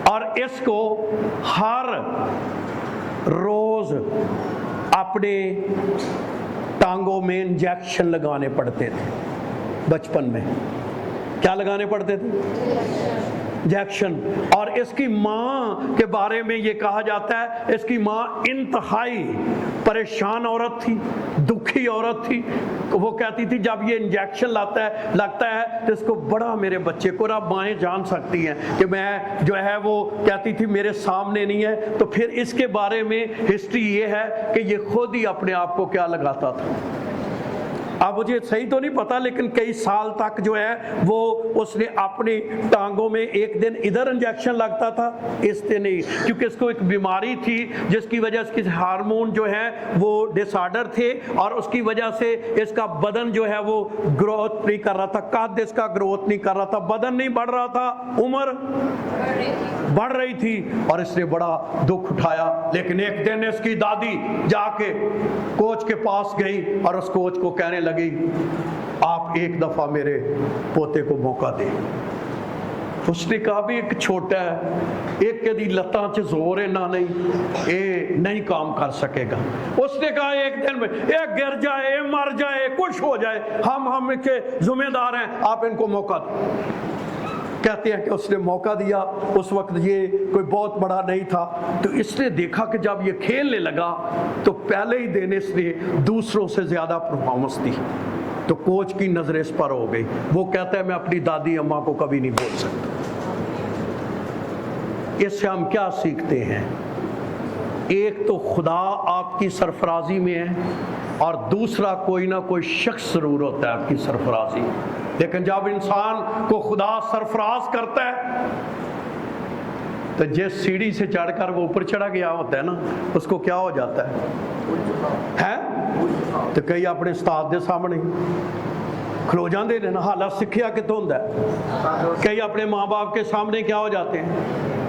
S1: और इसको हर रोज अपने टांगों में इंजेक्शन लगाने पड़ते थे। बचपन में क्या लगाने पड़ते थे? इंजेक्शन। और इसकी माँ के बारे में ये कहा जाता है इसकी माँ इंतहाई परेशान औरत थी, दुखी औरत थी। वो कहती थी जब ये इंजेक्शन लगता है तो इसको बड़ा मेरे बच्चे को, और आप माएँ जान सकती हैं कि मैं जो है वो कहती थी मेरे सामने नहीं है। तो फिर इसके बारे में हिस्ट्री ये है कि ये खुद ही अपने आप को क्या लगाता था, अब मुझे सही तो नहीं पता, लेकिन कई साल तक जो है वो उसने अपनी टांगों में, एक दिन इधर इंजेक्शन लगता था, इस दिन नहीं, क्योंकि इसको एक बीमारी थी जिसकी वजह से हार्मोन जो है वो डिसऑर्डर थे, और उसकी वजह से इसका बदन जो है वो ग्रोथ नहीं कर रहा था, कद इसका ग्रोथ नहीं कर रहा था, बदन नहीं बढ़ रहा था, उम्र बढ़ रही थी, और इसने बड़ा दुख उठाया। लेकिन एक दिन इसकी दादी जाके कोच के पास गई और उस कोच को कहने लगी आप एक दफा मेरे पोते को मौका दे। उसने कहा भी एक छोटा है, एक कदी लत्तां च जोर है ना, नहीं ये नहीं काम कर सकेगा। उसने कहा एक दिन में ये गिर जाए, मर जाए, कुछ हो जाए, हम इनके जिम्मेदार हैं, आप इनको मौका दो। कहते हैं कि उसने मौका दिया। उस वक्त ये कोई बहुत बड़ा नहीं था, तो इसने देखा कि जब ये खेलने लगा तो पहले ही दिन इसने दूसरों से ज्यादा परफॉर्मेंस दी। तो कोच की नजर इस पर हो गई। वो कहता है मैं अपनी दादी अम्मा को कभी नहीं बोल सकता। इससे हम क्या सीखते हैं? एक तो खुदा आपकी सरफराजी में है, और दूसरा कोई ना कोई शख्स जरूर होता है आपकी सरफराजी। लेकिन जब इंसान को खुदा सरफराज करता है, तो जिस सीढ़ी से चढ़कर वो ऊपर चढ़ा गया होता है ना, उसको क्या हो जाता है? तो कई अपने उस्ताद के सामने खलो जाते हैं ना, हालात सीखिया कितों होंदा है। कई अपने माँ बाप के सामने क्या हो जाते हैं?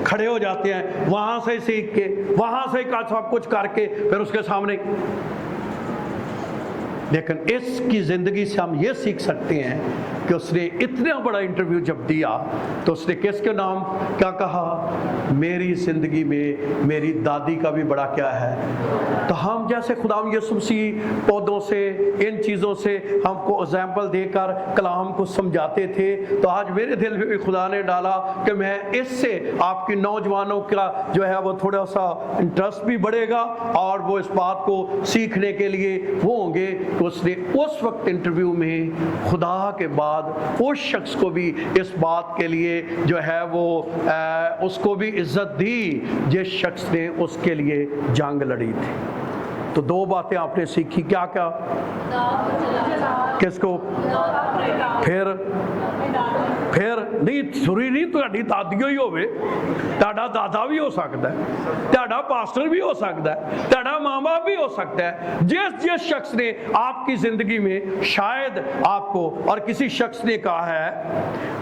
S1: खड़े हो जाते हैं, वहां से सीख के, वहां से सब कुछ करके फिर उसके सामने। लेकिन इसकी ज़िंदगी से हम ये सीख सकते हैं कि उसने इतना बड़ा इंटरव्यू जब दिया तो उसने किसके नाम क्या कहा? मेरी ज़िंदगी में मेरी दादी का भी बड़ा क्या है। तो हम जैसे खुदाम यीशु मसीह पौधों से, इन चीज़ों से हमको एग्जाम्पल देकर कलाम को समझाते थे, तो आज मेरे दिल में भी खुदा ने डाला कि मैं इससे आपकी नौजवानों का जो है वो थोड़ा सा इंटरेस्ट भी बढ़ेगा, और वो इस बात को सीखने के लिए वो होंगे। तो उसने उस वक्त इंटरव्यू में खुदा के बाद उस शख्स को भी इस बात के लिए जो है वो उसको भी इज्जत दी जिस शख्स ने उसके लिए जंग लड़ी थी। तो दो बातें आपने सीखी, क्या क्या? किसको? फिर नहीं सुरी नहीं, ਤੁਹਾਡੀ ਦਾਦੀਓ ਹੀ ਹੋਵੇ, ਤੁਹਾਡਾ ਦਾਦਾ ਵੀ ਹੋ ਸਕਦਾ ਹੈ, ਤੁਹਾਡਾ ਪਾਸਟਰ भी हो सकता है, ਤੁਹਾਡਾ माँ बाप भी हो सकता है। जिस शख्स ने आपकी ज़िंदगी में शायद आपको, और किसी शख्स ने कहा है,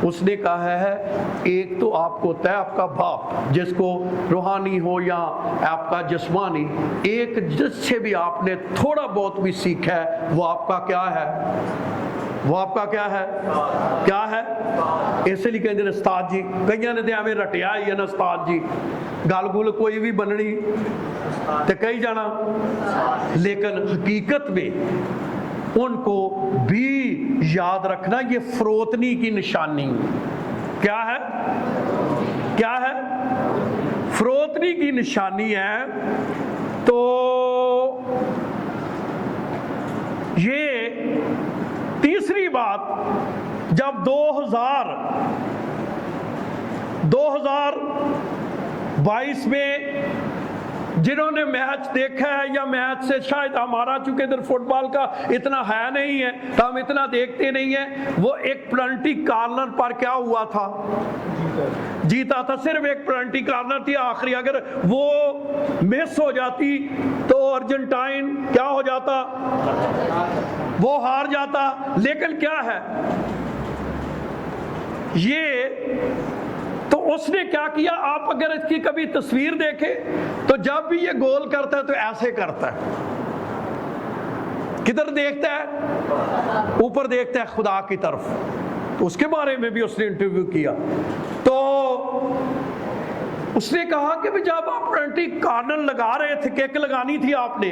S1: उसने कहा है एक तो आपको होता है आपका बाप, जिसको रूहानी हो या आपका जिस्मानी, एक जिससे भी आपने थोड़ा बहुत भी सीखा है वो आपका क्या है? वो आपका क्या है? क्या है? इसलिए कहते हैं उस्ताद जी, कईयां ने तो एवं रटिया ही है ना उस्ताद जी, गल गुल कोई भी बननी तो कही जाना, लेकिन हकीकत में उनको भी याद रखना ये फरोतनी की निशानी क्या है? क्या है? फरोतनी की निशानी है। तो ये तीसरी बात, जब 2022 में जिन्होंने मैच देखा है, या मैच से शायद हमारा चूंकि इधर फुटबॉल का इतना है नहीं है तो हम इतना देखते नहीं है, वो एक पेनल्टी कॉर्नर पर क्या हुआ था? जीता था। सिर्फ एक पेनल्टी कॉर्नर थी आखिरी, अगर वो मिस हो जाती तो अर्जेंटाइन क्या हो जाता? वो हार जाता। लेकिन क्या है ये, तो उसने क्या किया? आप अगर इसकी कभी तस्वीर देखें तो जब भी ये गोल करता है तो ऐसे करता है। किधर देखता है? ऊपर देखता है खुदा की तरफ। उसके बारे में भी उसने इंटरव्यू किया। तो उसने कहा कि जब आप पेनल्टी कॉर्नर लगा रहे थे, किक लगानी थी आपने,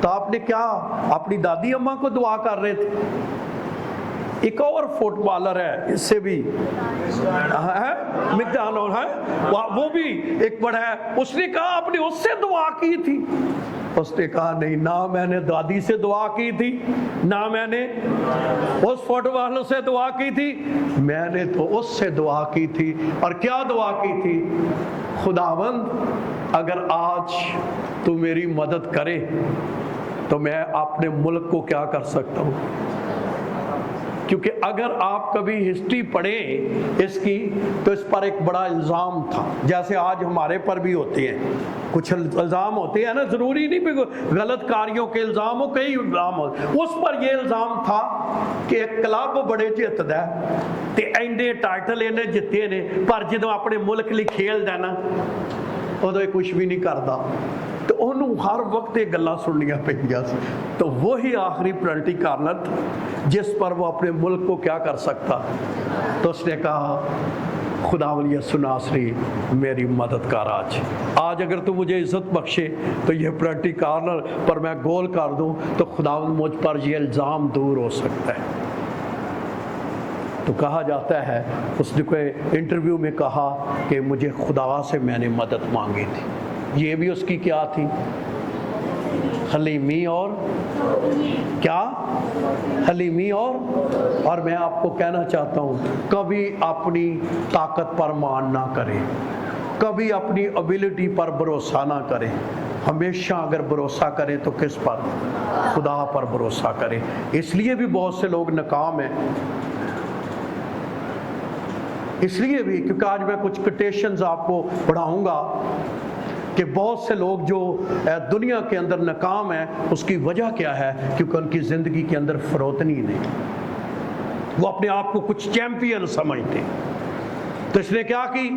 S1: तो आपने क्या अपनी दादी अम्मा को दुआ कर रहे थे? एक और फुटबॉलर है इससे भी है, मैकडोनाल्ड है, वो भी एक बड़ा है, उसने कहा आपने उससे दुआ की थी? उसने कहा नहीं, ना मैंने दादी से दुआ की थी, ना मैंने उस फुटबॉलर से दुआ की थी, मैंने तो उससे दुआ की थी। और क्या दुआ की थी? खुदावंद अगर आज तू मेरी मदद करे तो मैं अपने मुल्क को क्या कर सकता हूँ। क्योंकि अगर आप कभी हिस्ट्री पढ़ें इसकी तो इस पर एक बड़ा इल्ज़ाम था, जैसे आज हमारे पर भी होते हैं, कुछ इल्ज़ाम होते हैं ना, ज़रूरी नहीं भी गलत कार्यों के इल्ज़ाम हो, कई इल्ज़ाम हो। उस पर यह इल्ज़ाम था कि एक क्लब बड़े जितदा ते एंडे टाइटल इन्हें जिते ने, पर जो अपने मुल्क लिए खेलदा ना उदों कुछ भी नहीं करता, तो उन्होंने हर वक्त ये गल्लां सुननियां पैंदियां सी। तो वही आखिरी पेनल्टी कॉर्नर था जिस पर वो अपने मुल्क को क्या कर सकता। तो उसने कहा खुदावंद यसू नासरी मेरी मदद कर, आज अगर तू मुझे इज्जत बख्शे तो ये पेनल्टी कॉर्नर पर मैं गोल कर दूं तो खुदावंद मुझ पर ये इल्ज़ाम दूर हो सकता है। तो कहा जाता है उसने कोई इंटरव्यू में कहा कि मुझे खुदा से मैंने मदद मांगी थी। ये भी उसकी क्या थी? हलीमी और क्या, हलीमी और मैं आपको कहना चाहता हूँ, कभी अपनी ताकत पर मान ना करें, कभी अपनी एबिलिटी पर भरोसा ना करें। हमेशा अगर भरोसा करें तो किस पर? खुदा पर भरोसा करें। इसलिए भी बहुत से लोग नाकाम हैं, इसलिए भी क्योंकि आज मैं कुछ कोटेशंस आपको पढ़ाऊंगा कि बहुत से लोग जो दुनिया के अंदर नाकाम हैं, उसकी वजह क्या है? क्योंकि उनकी ज़िंदगी के अंदर फरोतनी नहीं, वो अपने आप को कुछ चैंपियन समझते। तो इसने क्या की?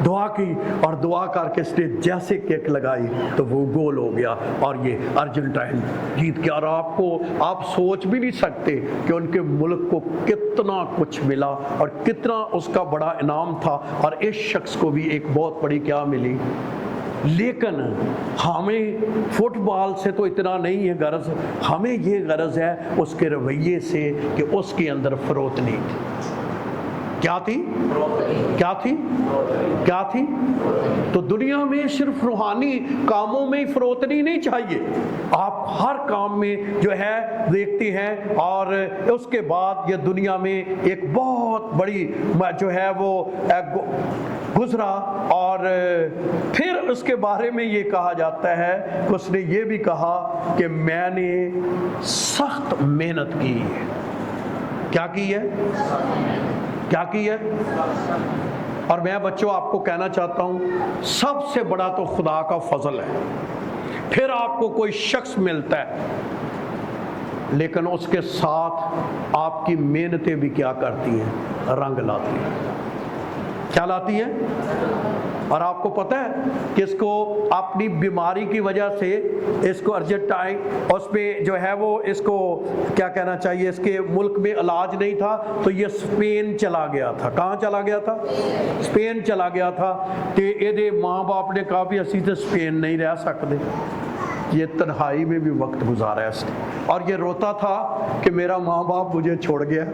S1: दुआ की, और दुआ करके इसने जैसे किक लगाई तो वो गोल हो गया और ये अर्जेंटाइन जीत गया। और आप सोच भी नहीं सकते कि उनके मुल्क को कितना कुछ मिला और कितना उसका बड़ा इनाम था। और इस शख्स को भी एक बहुत बड़ी क्या मिली। लेकिन हमें फुटबॉल से तो इतना नहीं है गरज, हमें ये गरज है उसके रवैये से कि उसके अंदर फरोत नहीं थी। क्या थी? क्या थी? क्या थी? तो दुनिया में सिर्फ रूहानी कामों में ही फरोतनी नहीं चाहिए, आप हर काम में जो है देखते हैं। और उसके बाद ये दुनिया में एक बहुत बड़ी जो है वो गुजरा, और फिर उसके बारे में ये कहा जाता है, उसने ये भी कहा कि मैंने सख्त मेहनत की है। क्या की है? क्या की है? और मैं बच्चों आपको कहना चाहता हूँ, सबसे बड़ा तो खुदा का फजल है, फिर आपको कोई शख्स मिलता है, लेकिन उसके साथ आपकी मेहनतें भी क्या करती हैं? रंग लाती हैं। क्या लाती हैं? और आपको पता है कि इसको अपनी बीमारी की वजह से इसको अर्जेंटाइन, उसमें जो है वो इसको क्या कहना चाहिए, इसके मुल्क में इलाज नहीं था तो ये स्पेन चला गया था। कहाँ चला गया था? स्पेन चला गया था। तो ये माँ बाप ने कहा भी असी तो स्पेन नहीं रह सकते, ये तन्हाई में भी वक्त गुजारा इसने, और ये रोता था कि मेरा माँ बाप मुझे छोड़ गया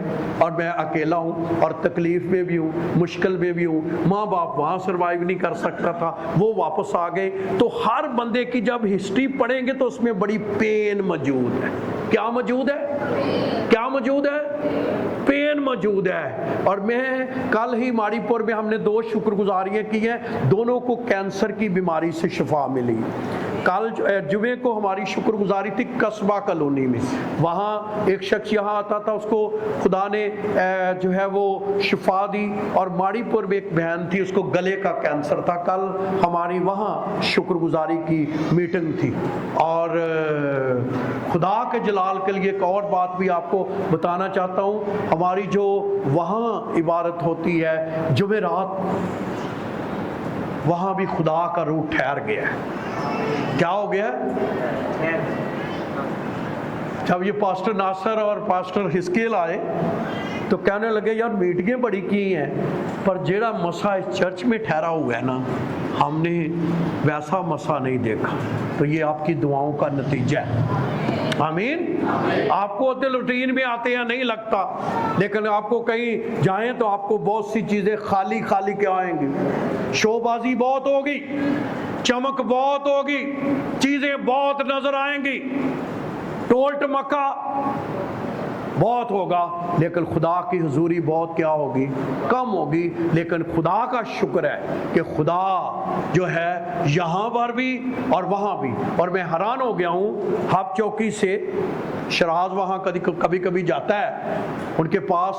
S1: और मैं अकेला हूँ और तकलीफ में भी हूँ, मुश्किल में भी हूँ। माँ बाप वहाँ सर्वाइव नहीं कर सकता था, वो वापस आ गए। तो हर बंदे की जब हिस्ट्री पढ़ेंगे तो उसमें बड़ी पेन मौजूद है। क्या मौजूद है? क्या मौजूद है? पेन मौजूद है। और मैं कल ही माड़ीपुर में हमने 2 शुक्रगुजारियाँ की हैं, दोनों को कैंसर की बीमारी से शिफा मिली। कल जुमे को हमारी शुक्रगुजारी थी कस्बा कॉलोनी में, वहाँ एक शख्स यहाँ आता था, उसको खुदा ने जो है वो शिफा दी। और माड़ीपुर में एक बहन थी, उसको गले का कैंसर था। कल हमारी वहाँ शुक्रगुजारी की मीटिंग थी। और खुदा के जलाल के लिए एक और बात भी आपको बताना चाहता हूँ, हमारी जो वहाँ इबादत होती है जुमेरात, वहाँ भी खुदा का रूह ठहर गया है। क्या हो गया? जब ये पास्टर नासर और पास्टर हिस्केल आए तो कहने लगे यार मीटिंगें बड़ी की हैं, पर जेड़ा मसा इस चर्च में ठहरा हुआ है ना, हमने वैसा मसा नहीं देखा। तो ये आपकी दुआओं का नतीजा है। आमीन। आपको होते रूटीन में आते हैं नहीं लगता, लेकिन आपको कहीं जाएं तो आपको बहुत सी चीज़ें खाली खाली क्या आएंगी। शोबाजी बहुत होगी, चमक बहुत होगी, चीज़ें बहुत नजर आएंगी, टोल टमका बहुत होगा, लेकिन खुदा की हुजूरी बहुत क्या होगी? कम होगी। लेकिन खुदा का शुक्र है कि खुदा जो है यहाँ पर भी और वहाँ भी। और मैं हैरान हो गया हूँ, हब चौकी से शराज वहाँ कभी कभी जाता है उनके पास,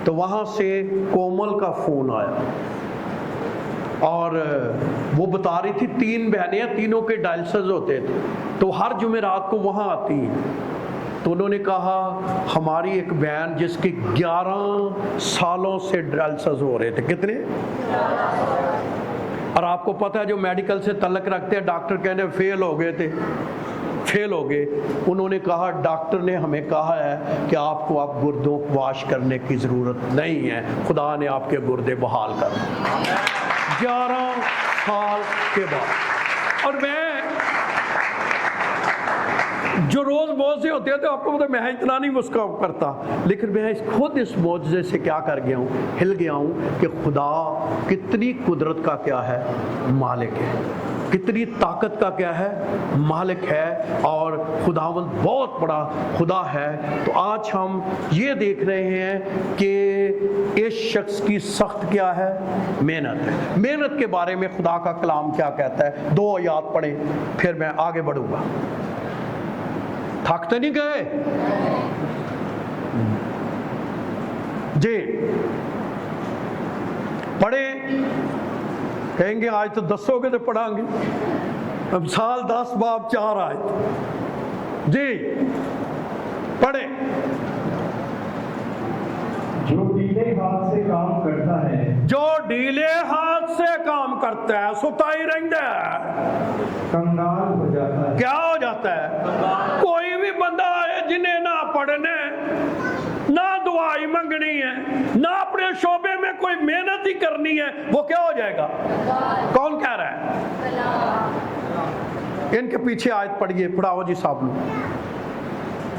S1: तो वहाँ से कोमल का फ़ोन आया और वो बता रही थी 3 बहनें, तीनों के डायलिसिस होते थे, तो हर जुमेरात को वहाँ आती हैं। तो उन्होंने कहा हमारी एक बहन जिसके 11 सालों से डायलिसिस हो रहे थे। कितने? और आपको पता है जो मेडिकल से तल्लक रखते हैं, डॉक्टर कहने फेल हो गए थे, फेल हो गए। उन्होंने कहा डॉक्टर ने हमें कहा है कि आपको आप गुर्दों को वॉश करने की ज़रूरत नहीं है, खुदा ने आपके गुर्दे बहाल कर दिए 11 साल के बाद। और मैं जो रोज़ मौजे होते हैं तो आपको पता मैं इतना नहीं मुस्कुरा करता, लेकिन मैं खुद इस मौजे से क्या कर गया हूँ, हिल गया हूँ कि खुदा कितनी कुदरत का क्या है, मालिक है, कितनी ताकत का क्या है, मालिक है, और खुदावंद बहुत बड़ा खुदा है। तो आज हम ये देख रहे हैं कि इस शख्स की सख्त क्या है, मेहनत है। मेहनत के बारे में खुदा का कलाम क्या कहता है, 2 आयत पढ़े फिर मैं आगे बढ़ूंगा। थक तो नहीं गए जी? पढ़े, कहेंगे आज तो दसोगे तो पढ़ांगे, अब साल 10 बाब 4 आयत जी। पढ़े।
S2: जो ढीले हाथ से काम करता है,
S1: जो ढीले हाथ से काम करता है सुताई रहता है,
S2: कंगाल हो जाता है।
S1: क्या हो जाता है? कोई भी बंदा है जिन्हें ना पढ़ने, ना दुआई मंगनी है, ना अपने शोबे में कोई मेहनत ही करनी है, वो क्या हो जाएगा? कौन कह रहा है? इनके पीछे आयत पढ़िए, पढ़ाओ जी साहब लोग।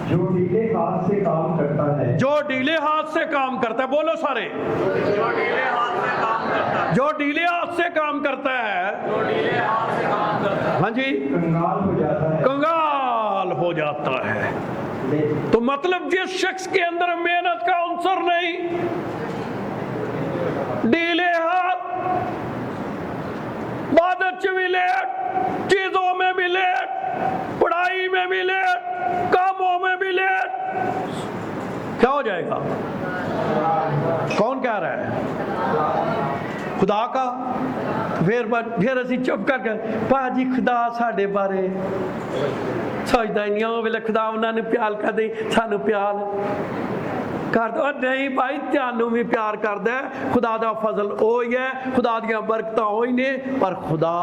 S2: जो ढीले हाथ से काम करता है,
S1: जो ढीले हाथ से काम करता है, बोलो सारे।
S3: जो ढीले हाथ से काम करता है,
S1: जो ढीले हाथ से काम करता है,
S3: जो ढीले हाथ से काम करता है,
S1: हाँ जी,
S2: कंगाल हो जाता है।
S1: कंगाल हो जाता है। तो मतलब जिस शख्स के अंदर मेहनत का अंसर नहीं, ढीले हाथ, इबादत च भी लेट, चीजों में भी लेट, पढ़ाई में भी लेट, कामों में भी लेट, क्या हो जाएगा? कौन कह रहा है? खुदा का। फिर असी चुप कर भाजी खुदा साढ़े बारे सोचता ही नहीं, वे खुदा उन्होंने प्यार कर दे, सानू प्यार कर दो। नहीं भाई, त्यानू भी प्यार करता है। खुदा दा फजल ओही है, खुदा दियां बरकतां ओही ने, पर खुदा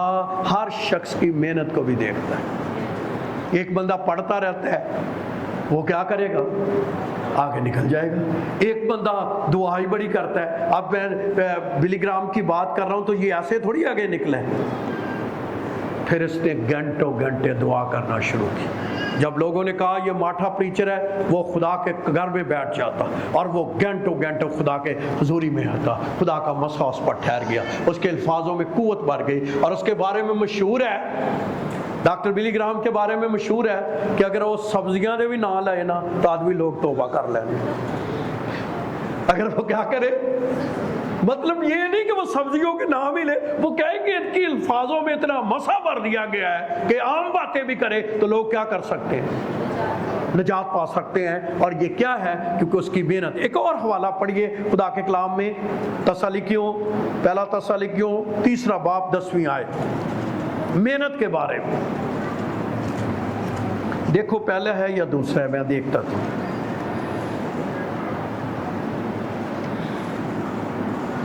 S1: हर शख्स की मेहनत को भी देखता है। एक बंदा पढ़ता रहता है, वो क्या करेगा? आगे निकल जाएगा। एक बंदा दुआई बड़ी करता है, अब मैं बिली ग्राम की बात कर रहा हूं तो ये ऐसे थोड़ी आगे निकले। फिर इसने घंटों घंटे दुआ करना शुरू की। जब लोगों ने कहा ये माठा प्रीचर है, वो खुदा के घर में बैठ जाता और वो घंटों घंटों खुदा के हुजूरी में आता। खुदा का मसा उस पर ठहर गया, उसके अल्फाजों में कुव्वत बढ़ गई। और उसके बारे में मशहूर है, डॉक्टर बिली ग्राम के बारे में मशहूर है कि अगर वो सब्जियां दे भी ना लाए ना तो आदमी लोग तौबा कर लेंगे। अगर वो क्या करे, मतलब ये नहीं कि वो सब्जियों के नाम ही ले, वो कहेंगे इनकी अल्फाजों में इतना मसा भर दिया गया है कि आम बातें भी करे तो लोग क्या कर सकते हैं? निजात पा सकते हैं। और ये क्या है? क्योंकि उसकी मेहनत। एक और हवाला पढ़िए खुदा के कलाम में, तसलीकियों, पहला तसलीकियों 3 बाब 10वीं आयत, मेहनत के बारे में। देखो पहला है या दूसरा है, मैं देखता था।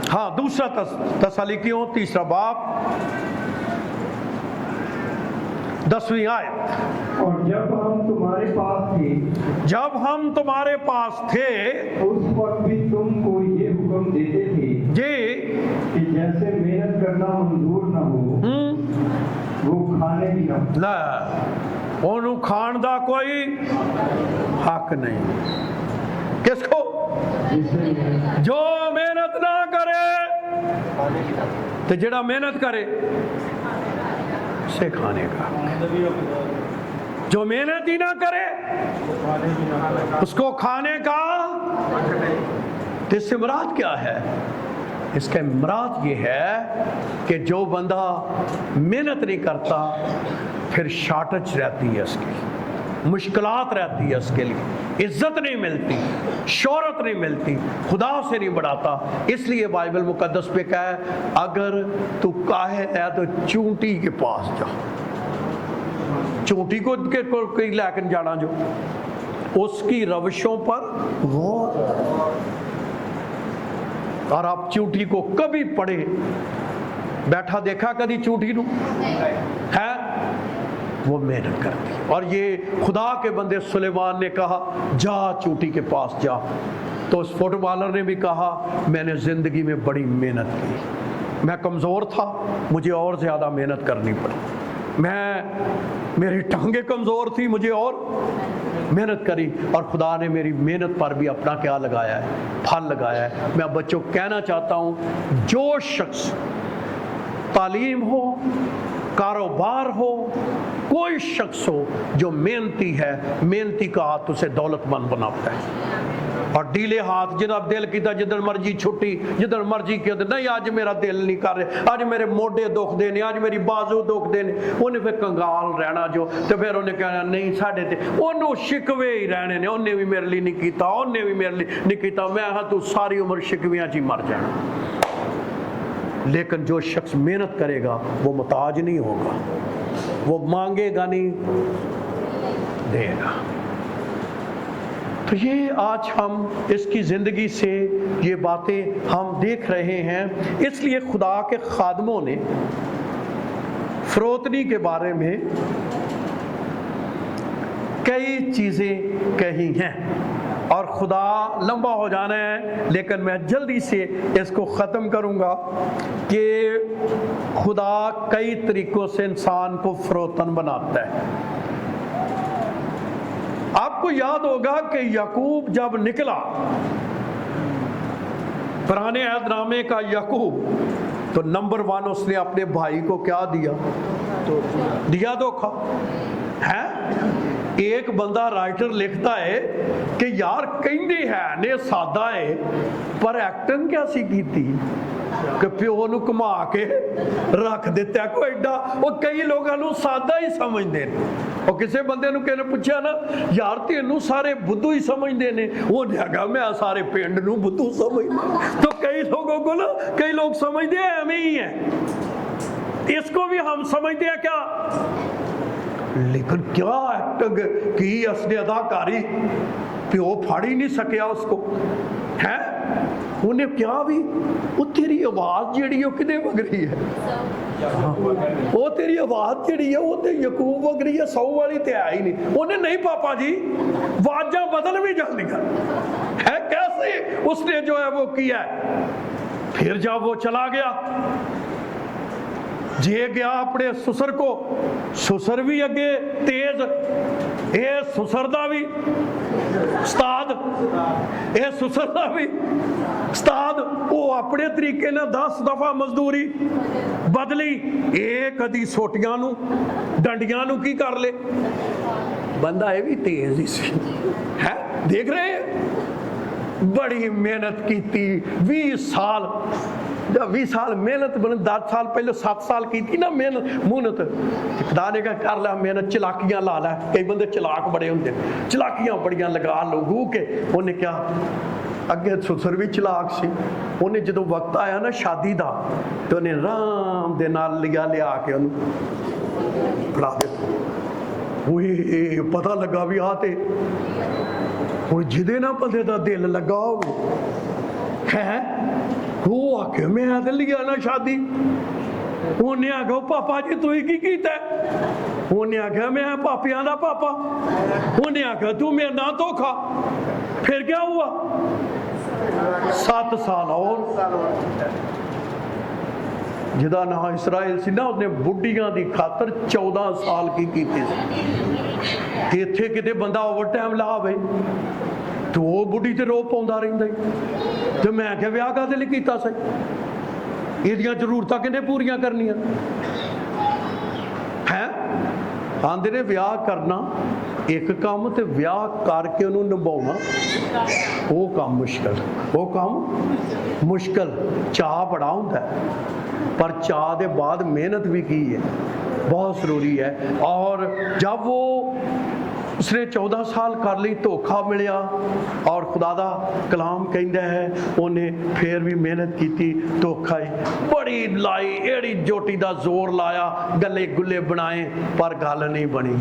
S1: हाँ, दूसरा तसलीकियों 3 बाब 10वीं आयत।
S2: और जब हम तुम्हारे पास थे,
S1: जब हम तुम्हारे पास थे,
S2: उस वक्त भी तुमको ये हुक्म देते थे
S1: जी
S2: कि जैसे मेहनत करना मंजूर न हो, वो खाने भी ना हो।
S1: ला ओनू खान दा कोई हक नहीं। किसको? जो मेहनत ना करे, तो जेड़ा मेहनत करे से खाने का। जो मेहनत ही ना करे उसको खाने का। तो इससे मुराद क्या है? इसका मुराद ये है कि जो बंदा मेहनत नहीं करता, फिर शार्टेज रहती है इसकी, मुश्किलात रहती है इसके लिए, इज्जत नहीं मिलती, शोहरत नहीं मिलती, खुदा से नहीं बढ़ाता। इसलिए बाइबल मुकद्दस पे कहा है, अगर तू काहे है तो चूंटी के पास जा। चूंटी को लेकर जाना, जो उसकी रविशों पर गौर। और आप चूंटी को कभी पढ़े बैठा देखा कभी चूंटी नू है? वो मेहनत करती है। और ये खुदा के बंदे सुलेमान ने कहा जा चूंटी के पास जा, तो उस फुटबॉलर ने भी कहा मैंने जिंदगी में बड़ी मेहनत की, मैं कमज़ोर था, मुझे और ज़्यादा मेहनत करनी पड़ी, मेरी टांगें कमज़ोर थी, मुझे और मेहनत करी, और खुदा ने मेरी मेहनत पर भी अपना क्या लगाया है? फल लगाया है। मैं बच्चों कहना चाहता हूँ, जो शख्स तालीम हो, कारोबार हो, कोई शख्स हो जो मेहनती है, मेहनती का हाथ उसे दौलतमंद बनाता है। और ढीले हाथ जिन्हें दिल किया जिधर मर्जी छुट्टी, जिधर मर्जी किया नहीं अज मेरा दिल नहीं कर रहा, अज मेरे मोढे दुखते ने, अज मेरी बाजू दुखते ने, उन्हें फिर कंगाल रहना जो, तो फिर उन्हें कहना नहीं साढ़े ते उन्होंने शिकवे ही रहने ने, उन्हें भी मेरे लिए नहीं किया, उन्हें भी मेरे लिए नहीं किया, मैं हाँ तू सारी उम्र शिकवियां च ही मर जाना। लेकिन जो शख्स मेहनत करेगा वो मुताज नहीं होगा, वो मांगेगा नहीं, देगा। तो ये आज हम इसकी ज़िंदगी से ये बातें हम देख रहे हैं। इसलिए खुदा के खादमों ने फरोतनी के बारे में कई चीज़ें कही हैं, और खुदा लंबा हो जाना है लेकिन मैं जल्दी से इसको ख़त्म करूँगा कि खुदा कई तरीक़ों से इंसान को फरोतन बनाता है। आपको याद होगा कि याकूब जब निकला, पुराने अहदनामे का याकूब, तो नंबर 1 उसने अपने भाई को क्या दिया धोखा है। एक बंदा राइटर लिखता है कि यार कहंदे है ने सादा है पर एक्टिंग कैसी की थी कि प्यो नूं घुमा के रख दिता कोई एडा। वो कई लोगों को सादा ही समझते हैं। और किसी बंदे नूं किसी ने पूछा ना यार तेनू सारे बुद्धू ही समझते हैं, वो नहीं मैं सारे पिंड नूं बुद्धू समझदा। तो कई लोगों को ना कई लोग समझते हैं एवं ही है, इसको भी हम समझते हैं क्या, लेकिन क्या एक्टिंग की असली अदाकारी, प्यो फड़ ही नहीं सकिया उसको है, उन्हें क्या भी वो तेरी आवाज़ जी कि वगरी है, वो तेरी आवाज़ जी है वो तो यकूब वगरी है, 100 वाली तो है ही नहीं। उन्हें नहीं पापा जी आवाज़ा बदल भी जाएगा है, कैसे उसने जो है वो किया है। फिर जब वो चला गया जे गया अपने सुसर को, सुसर भी अगे तेज, ये सुसर दा भी उस्ताद, ये सुसर दा भी उस्ताद, वो अपने तरीके ने 10 दफा मजदूरी बदली, एक कदी सोटियां नू डंडियां नू की कर ले, बंदा ये भी तेज ही सी है। देख रहे हैं बड़ी मेहनत की थी, 20 साल, जब 20 साल मेहनत बने, 10 साल पहले 7 साल की थी ना मेहनत, खुदा ने कहा कर ला मेहनत, चलाकियां ला ला। कई बंदे चलाक बड़े होंगे, चलाकियां बड़ियां लगा लोगों के। उन्हें क्या अगे सुसर भी चलाक सी, उन्हें जो वक्त आया ना शादी का तो उन्हें आराम दे नाल लिया के उन्हें फड़ा दिता। पता लगा भी आते हुण जिदे ना बंदे दा दिल लगा हो है, वो आके मैं तो लिया ना शादी। उन्हें आखो पापा जी तू की कीता, उन्हें आख्या मैं पापियां दा पापा, उन्हें आख्या तू मेरे ना धोखा। फिर क्या हुआ 7 साल और जिदा ना इसराइल सी ना उसने बुढ़ियां की खातर 14 साल की इत्थे किते बंदा ओवर टाइम ला भाई, तो वो बुढ़ी ते रो पाउंदा रहिंदा। तो मैं आख्या विआह काहदे लई कीता सी, इहदियां जरूरतां किहने पूरियां करनियां हैं। आंदे ने विआह करना एक काम ते विआह करके उन्होंने निभाना वो काम मुश्किल, वो काम मुश्किल। चाह बड़ा होंदा है पर चाह के बाद मेहनत भी की है, बहुत ज़रूरी है। और जब वो उसने 14 साल कर ली, धोखा मिलिया, और खुदा दा कलाम कहता है उन्हें फिर भी मेहनत की, धोखा ही बड़ी लाई, एड़ी जोटी दा जोर लाया, गले गुले बनाए पर गल नहीं बनी।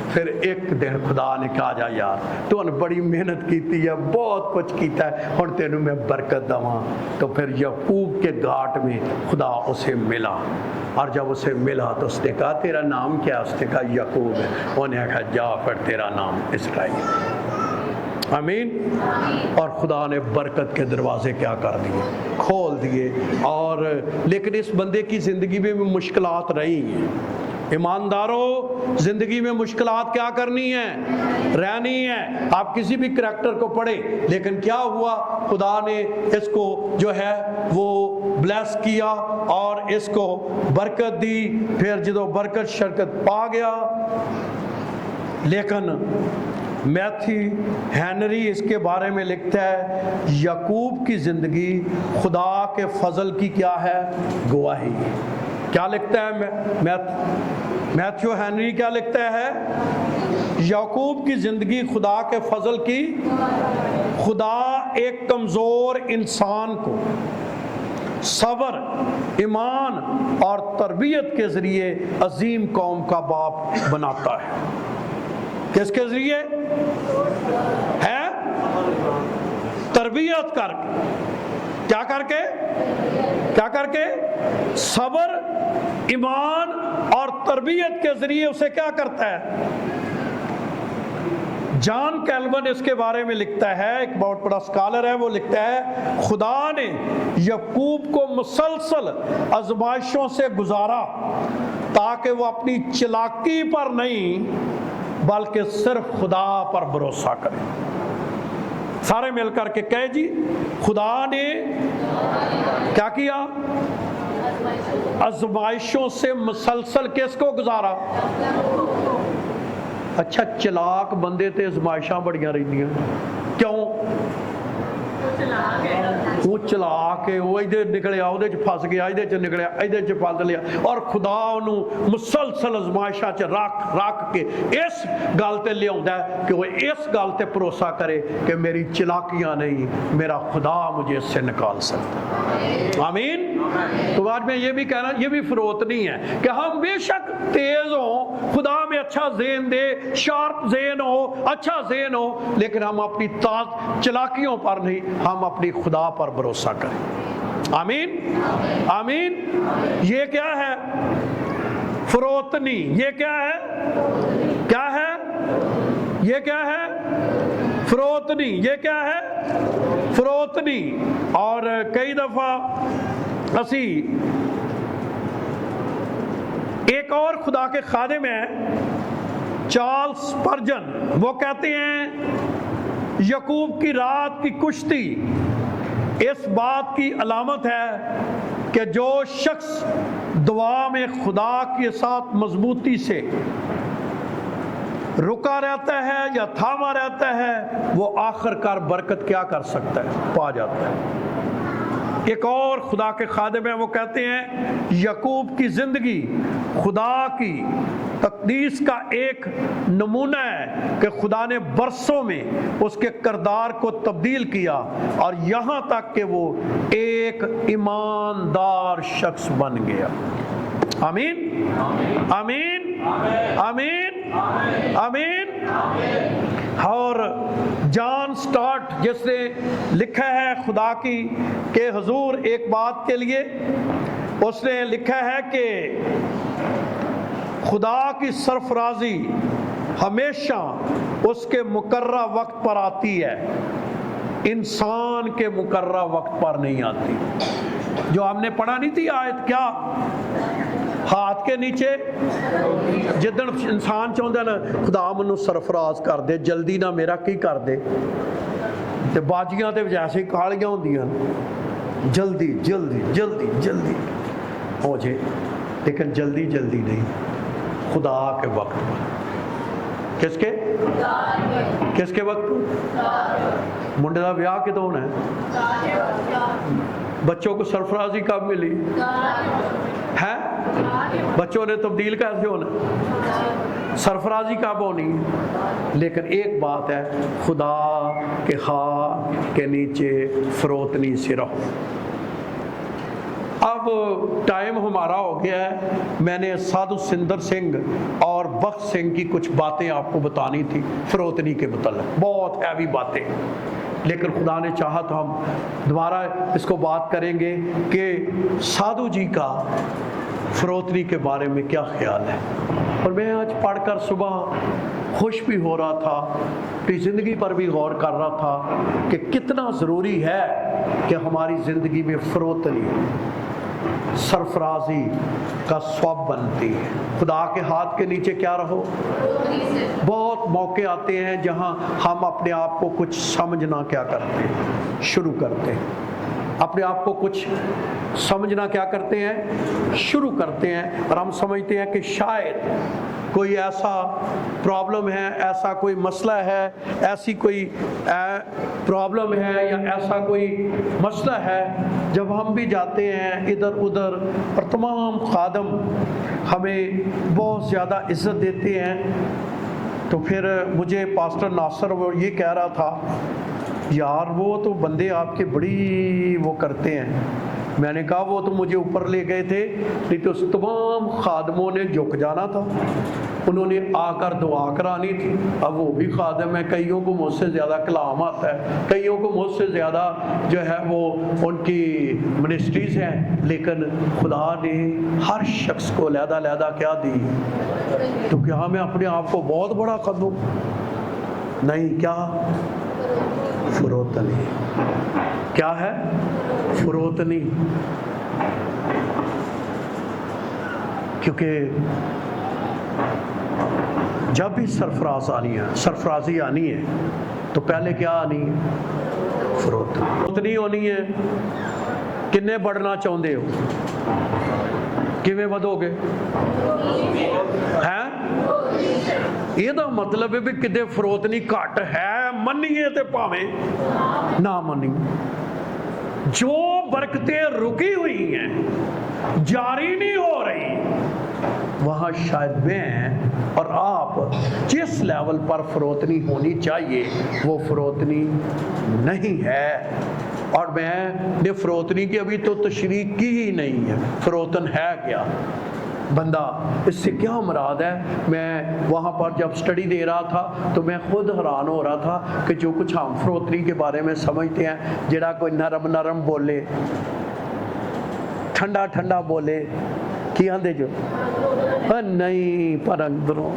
S1: फिर एक दिन खुदा ने कहा जा यार तुहानू बड़ी मेहनत की है, बहुत कुछ किया है, हुण तेनू मैं बरकत देवां। तो फिर याकूब के घाट में खुदा उसे मिला, और जब उसे मिला तो उसने कहा तेरा नाम क्या, उसने कहा याकूब है। उन्हें कहा जा फिर तेरा नाम इसराइल। आमीन। और खुदा ने बरकत के दरवाजे क्या कर दिए, खोल दिए। और लेकिन इस बंदे की ज़िंदगी में भी मुश्किलात रही हैं, ईमानदारों, जिंदगी में मुश्किलात क्या करनी है, रहनी है। आप किसी भी करैक्टर को पढ़े, लेकिन क्या हुआ, खुदा ने इसको जो है वो ब्लेस किया और इसको बरकत दी। फिर जो बरकत शरकत पा गया, लेकिन मैथी हेनरी इसके बारे में लिखता है, याकूब की ज़िंदगी खुदा के फजल की क्या है, गवाही। क्या लिखता है मैथ्यू हेनरी, क्या लिखता है, याकूब की ज़िंदगी खुदा के फजल की, खुदा एक कमज़ोर इंसान को सब्र, ईमान और तरबियत के ज़रिए अजीम कौम का बाप बनाता है। किसके ज़रिए है? तरबियत करके। क्या करके? क्या करके? सब्र, ईमान और तरबियत के ज़रिए उसे क्या करता है? जॉन कैल्विन इसके बारे में लिखता है, एक बहुत बड़ा स्कॉलर है, वो लिखता है, खुदा ने याकूब को मुसलसल आजमाइशों से गुजारा ताकि वो अपनी चालाकी पर नहीं बल्कि सिर्फ खुदा पर भरोसा करें। सारे मिलकर के कहे जी, खुदा ने क्या किया? आजमाइशों से मुसलसल किसको गुजारा? अच्छा, चलाक बंदे ते आजमाइशां बड़ियां रहिंदियां, क्यों? वो चला के वो इधर निकलिया, उहदे च फस गया, इधर च निकलिया, इधर च फस लिया, और खुदा उन्होंने मुसलसल आजमाइशा च रख के इस गल ते लियाउंदा है कि वो इस गल ते भरोसा करे कि मेरी चलाकियां नहीं, मेरा खुदा मुझे इससे निकाल सकता। आमीन। तो आज मैं ये भी कहना, ये भी फरोत नहीं है कि हम बेशक तेज हो, खुदा में अच्छा ज़हन दे, शार्प ज़हन हो, अच्छा ज़हन हो, लेकिन हम अपनी चलाकियों पर नहीं, हम अपनी खुदा पर भरोसा करें। आमीन, आमीन। ये क्या है? फरोतनी। ये क्या है? क्या है? ये क्या है? फरोतनी। ये क्या है? फरोतनी। और कई दफा असी एक और खुदा के खादिम हैं, चार्ल्स स्पर्जन, वो कहते हैं याकूब की रात की कुश्ती इस बात की अलामत है कि जो शख्स दुआ में खुदा के साथ मजबूती से रुका रहता है या थामा रहता है, वो आखिरकार बरकत क्या कर सकता है? पा जाता है। एक और खुदा के खादिम हैं, वो कहते हैं याकूब की जिंदगी खुदा की तकदीस का एक नमूना है कि खुदा ने बरसों में उसके किरदार को तब्दील किया और यहाँ तक कि वो एक ईमानदार शख्स बन गया। आमीन, आमीन, आमीन, आमीन। और जॉन स्टार्ट जिसने लिखा है खुदा की के हुजूर एक बात के लिए, उसने लिखा है कि खुदा की सरफराजी हमेशा उसके मुकर्रा वक्त पर आती है, इंसान के मुकर्रा वक्त पर नहीं आती। जो हमने पढ़ा नहीं थी आयत, क्या हाथ के नीचे जिदन इंसान चाहता ना खुदा मैनू सरफराज कर दे, जल्दी ना मेरा की कर दे, ते बाजियां ते जैसे कालियां होंदियां, जल्दी जल्दी जल्दी जल्दी हो जाए, लेकिन जल्दी जल्दी नहीं, खुदा के वक्त पर। किसके किसके वक्त? मुंडे का ब्याह कितों होना है? बच्चों को सरफराजी कब मिली है? बच्चों ने तब्दील कैसे होना? सरफराजी कब होनी? लेकिन एक बात है, खुदा के हाथ के नीचे फरोतनी से रहो। अब टाइम हमारा हो गया है। मैंने साधु सिंदर सिंह और बख्श सिंह की कुछ बातें आपको बतानी थी फरोतनी के मतलब, बहुत हैवी बातें, लेकिन खुदा ने चाहा तो हम दोबारा इसको बात करेंगे कि साधु जी का फरोतनी के बारे में क्या ख्याल है। और मैं आज पढ़कर सुबह खुश भी हो रहा था, अपनी ज़िंदगी पर भी गौर कर रहा था कि कितना ज़रूरी है कि हमारी ज़िंदगी में फरोतनी, सरफराजी का स्वभाव बनती है। खुदा के हाथ के नीचे क्या रहो। बहुत मौके आते हैं जहां हम अपने आप को कुछ समझना क्या करते हैं, शुरू करते हैं। अपने आप को कुछ समझना क्या करते हैं, शुरू करते हैं, और हम समझते हैं कि शायद कोई ऐसा प्रॉब्लम है, ऐसा कोई मसला है, ऐसी कोई प्रॉब्लम है या ऐसा कोई मसला है। जब हम भी जाते हैं इधर उधर और तमाम खादम हमें बहुत ज़्यादा इज़्ज़त देते हैं, तो फिर मुझे पास्टर नासर वो ये कह रहा था, यार वो तो बंदे आपके बड़ी वो करते हैं। मैंने कहा वो तो मुझे ऊपर ले गए थे, नहीं तो तमाम खादमों ने झुक जाना था, उन्होंने आकर दुआ करानी थी। अब वो भी खादम है, कईयों को मुझसे ज़्यादा कलाम आता है, कईयों को मुझसे ज़्यादा जो है वो उनकी मिनिस्ट्रीज हैं, लेकिन खुदा ने हर शख्स को अलहदा क्या दी। तो क्या मैं अपने आप को बहुत बड़ा कर दूँ? नहीं, क्या फरोतनी। क्या है? फरोतनी। क्योंकि जब भी सरफराजी आनी है तो पहले क्या आनी है? फरोतनी होनी है। किन्ने बढ़ना चाहते हो? किवें ਵਧੋਗੇ हैं? ਇਹਦਾ मतलब है भी किते फरोतनी घट है, मन्निए ते भावें ना मन्निए। जो बरकतें रुकी हुई हैं, जारी नहीं हो रही, वहाँ शायद मैं और आप जिस लेवल पर फरोतनी होनी चाहिए वो फरोतनी नहीं है। और मैंने फरोतनी की अभी तो तशरीह की ही नहीं है। फरोतन है क्या? बंदा, इससे क्या मुराद है? मैं वहाँ पर जब स्टडी दे रहा था तो मैं खुद हैरान हो रहा था कि जो कुछ हम फरोतनी के बारे में समझते हैं, जरा कोई नरम नरम बोले, ठंडा ठंडा बोले, की आंदे जो नहीं, पर अंदरों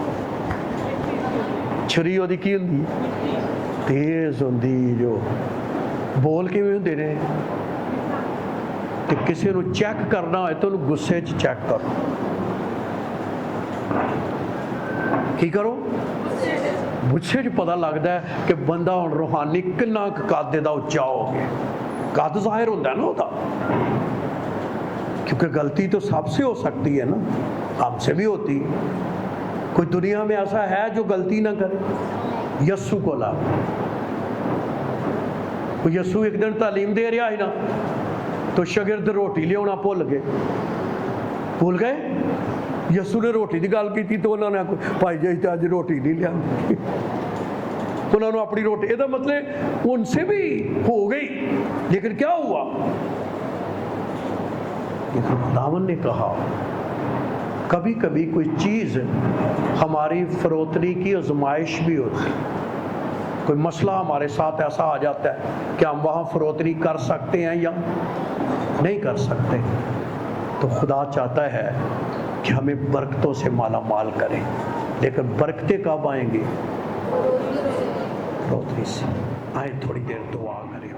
S1: छुरी ओदी की हुंदी तेज हुंदी, जो बोल किवें हुंदे ने। ते किसी नूं चेक करना होए तो उन्हें गुस्से च चेक करो। की करो? गुस्से च पता लगता है कि बंदा हुण रूहानी किन्ना कद दा उच्चा हो गया। कद जाहिर होंदा है ना उहदा, क्योंकि गलती तो सबसे हो सकती है ना, हमसे भी होती। कोई दुनिया में ऐसा है जो गलती ना करे? यस्सु को ला, यस्सु एक दिन तालीम दे रहा है ना, तो शागिर्द रोटी लिया भुल भूल गए। यस्सु ने रोटी की गल की तो उन्होंने आखो भाई जी तो अज रोटी नहीं लिया, उन्होंने अपनी रोटी, ਇਹਦਾ मतलब उनसे भी हो गई, लेकिन क्या हुआ? लेकिन खुदावन ने कहा कभी कभी कोई चीज़ हमारी फरोतनी की आजमाइश भी होती है। कोई मसला हमारे साथ ऐसा आ जाता है कि हम वहाँ फरोतनी कर सकते हैं या नहीं कर सकते। तो खुदा चाहता है कि हमें बरकतों से माला माल करें, लेकिन बरकतें कब आएंगी? फरोतनी से। आए थोड़ी देर दुआ करें।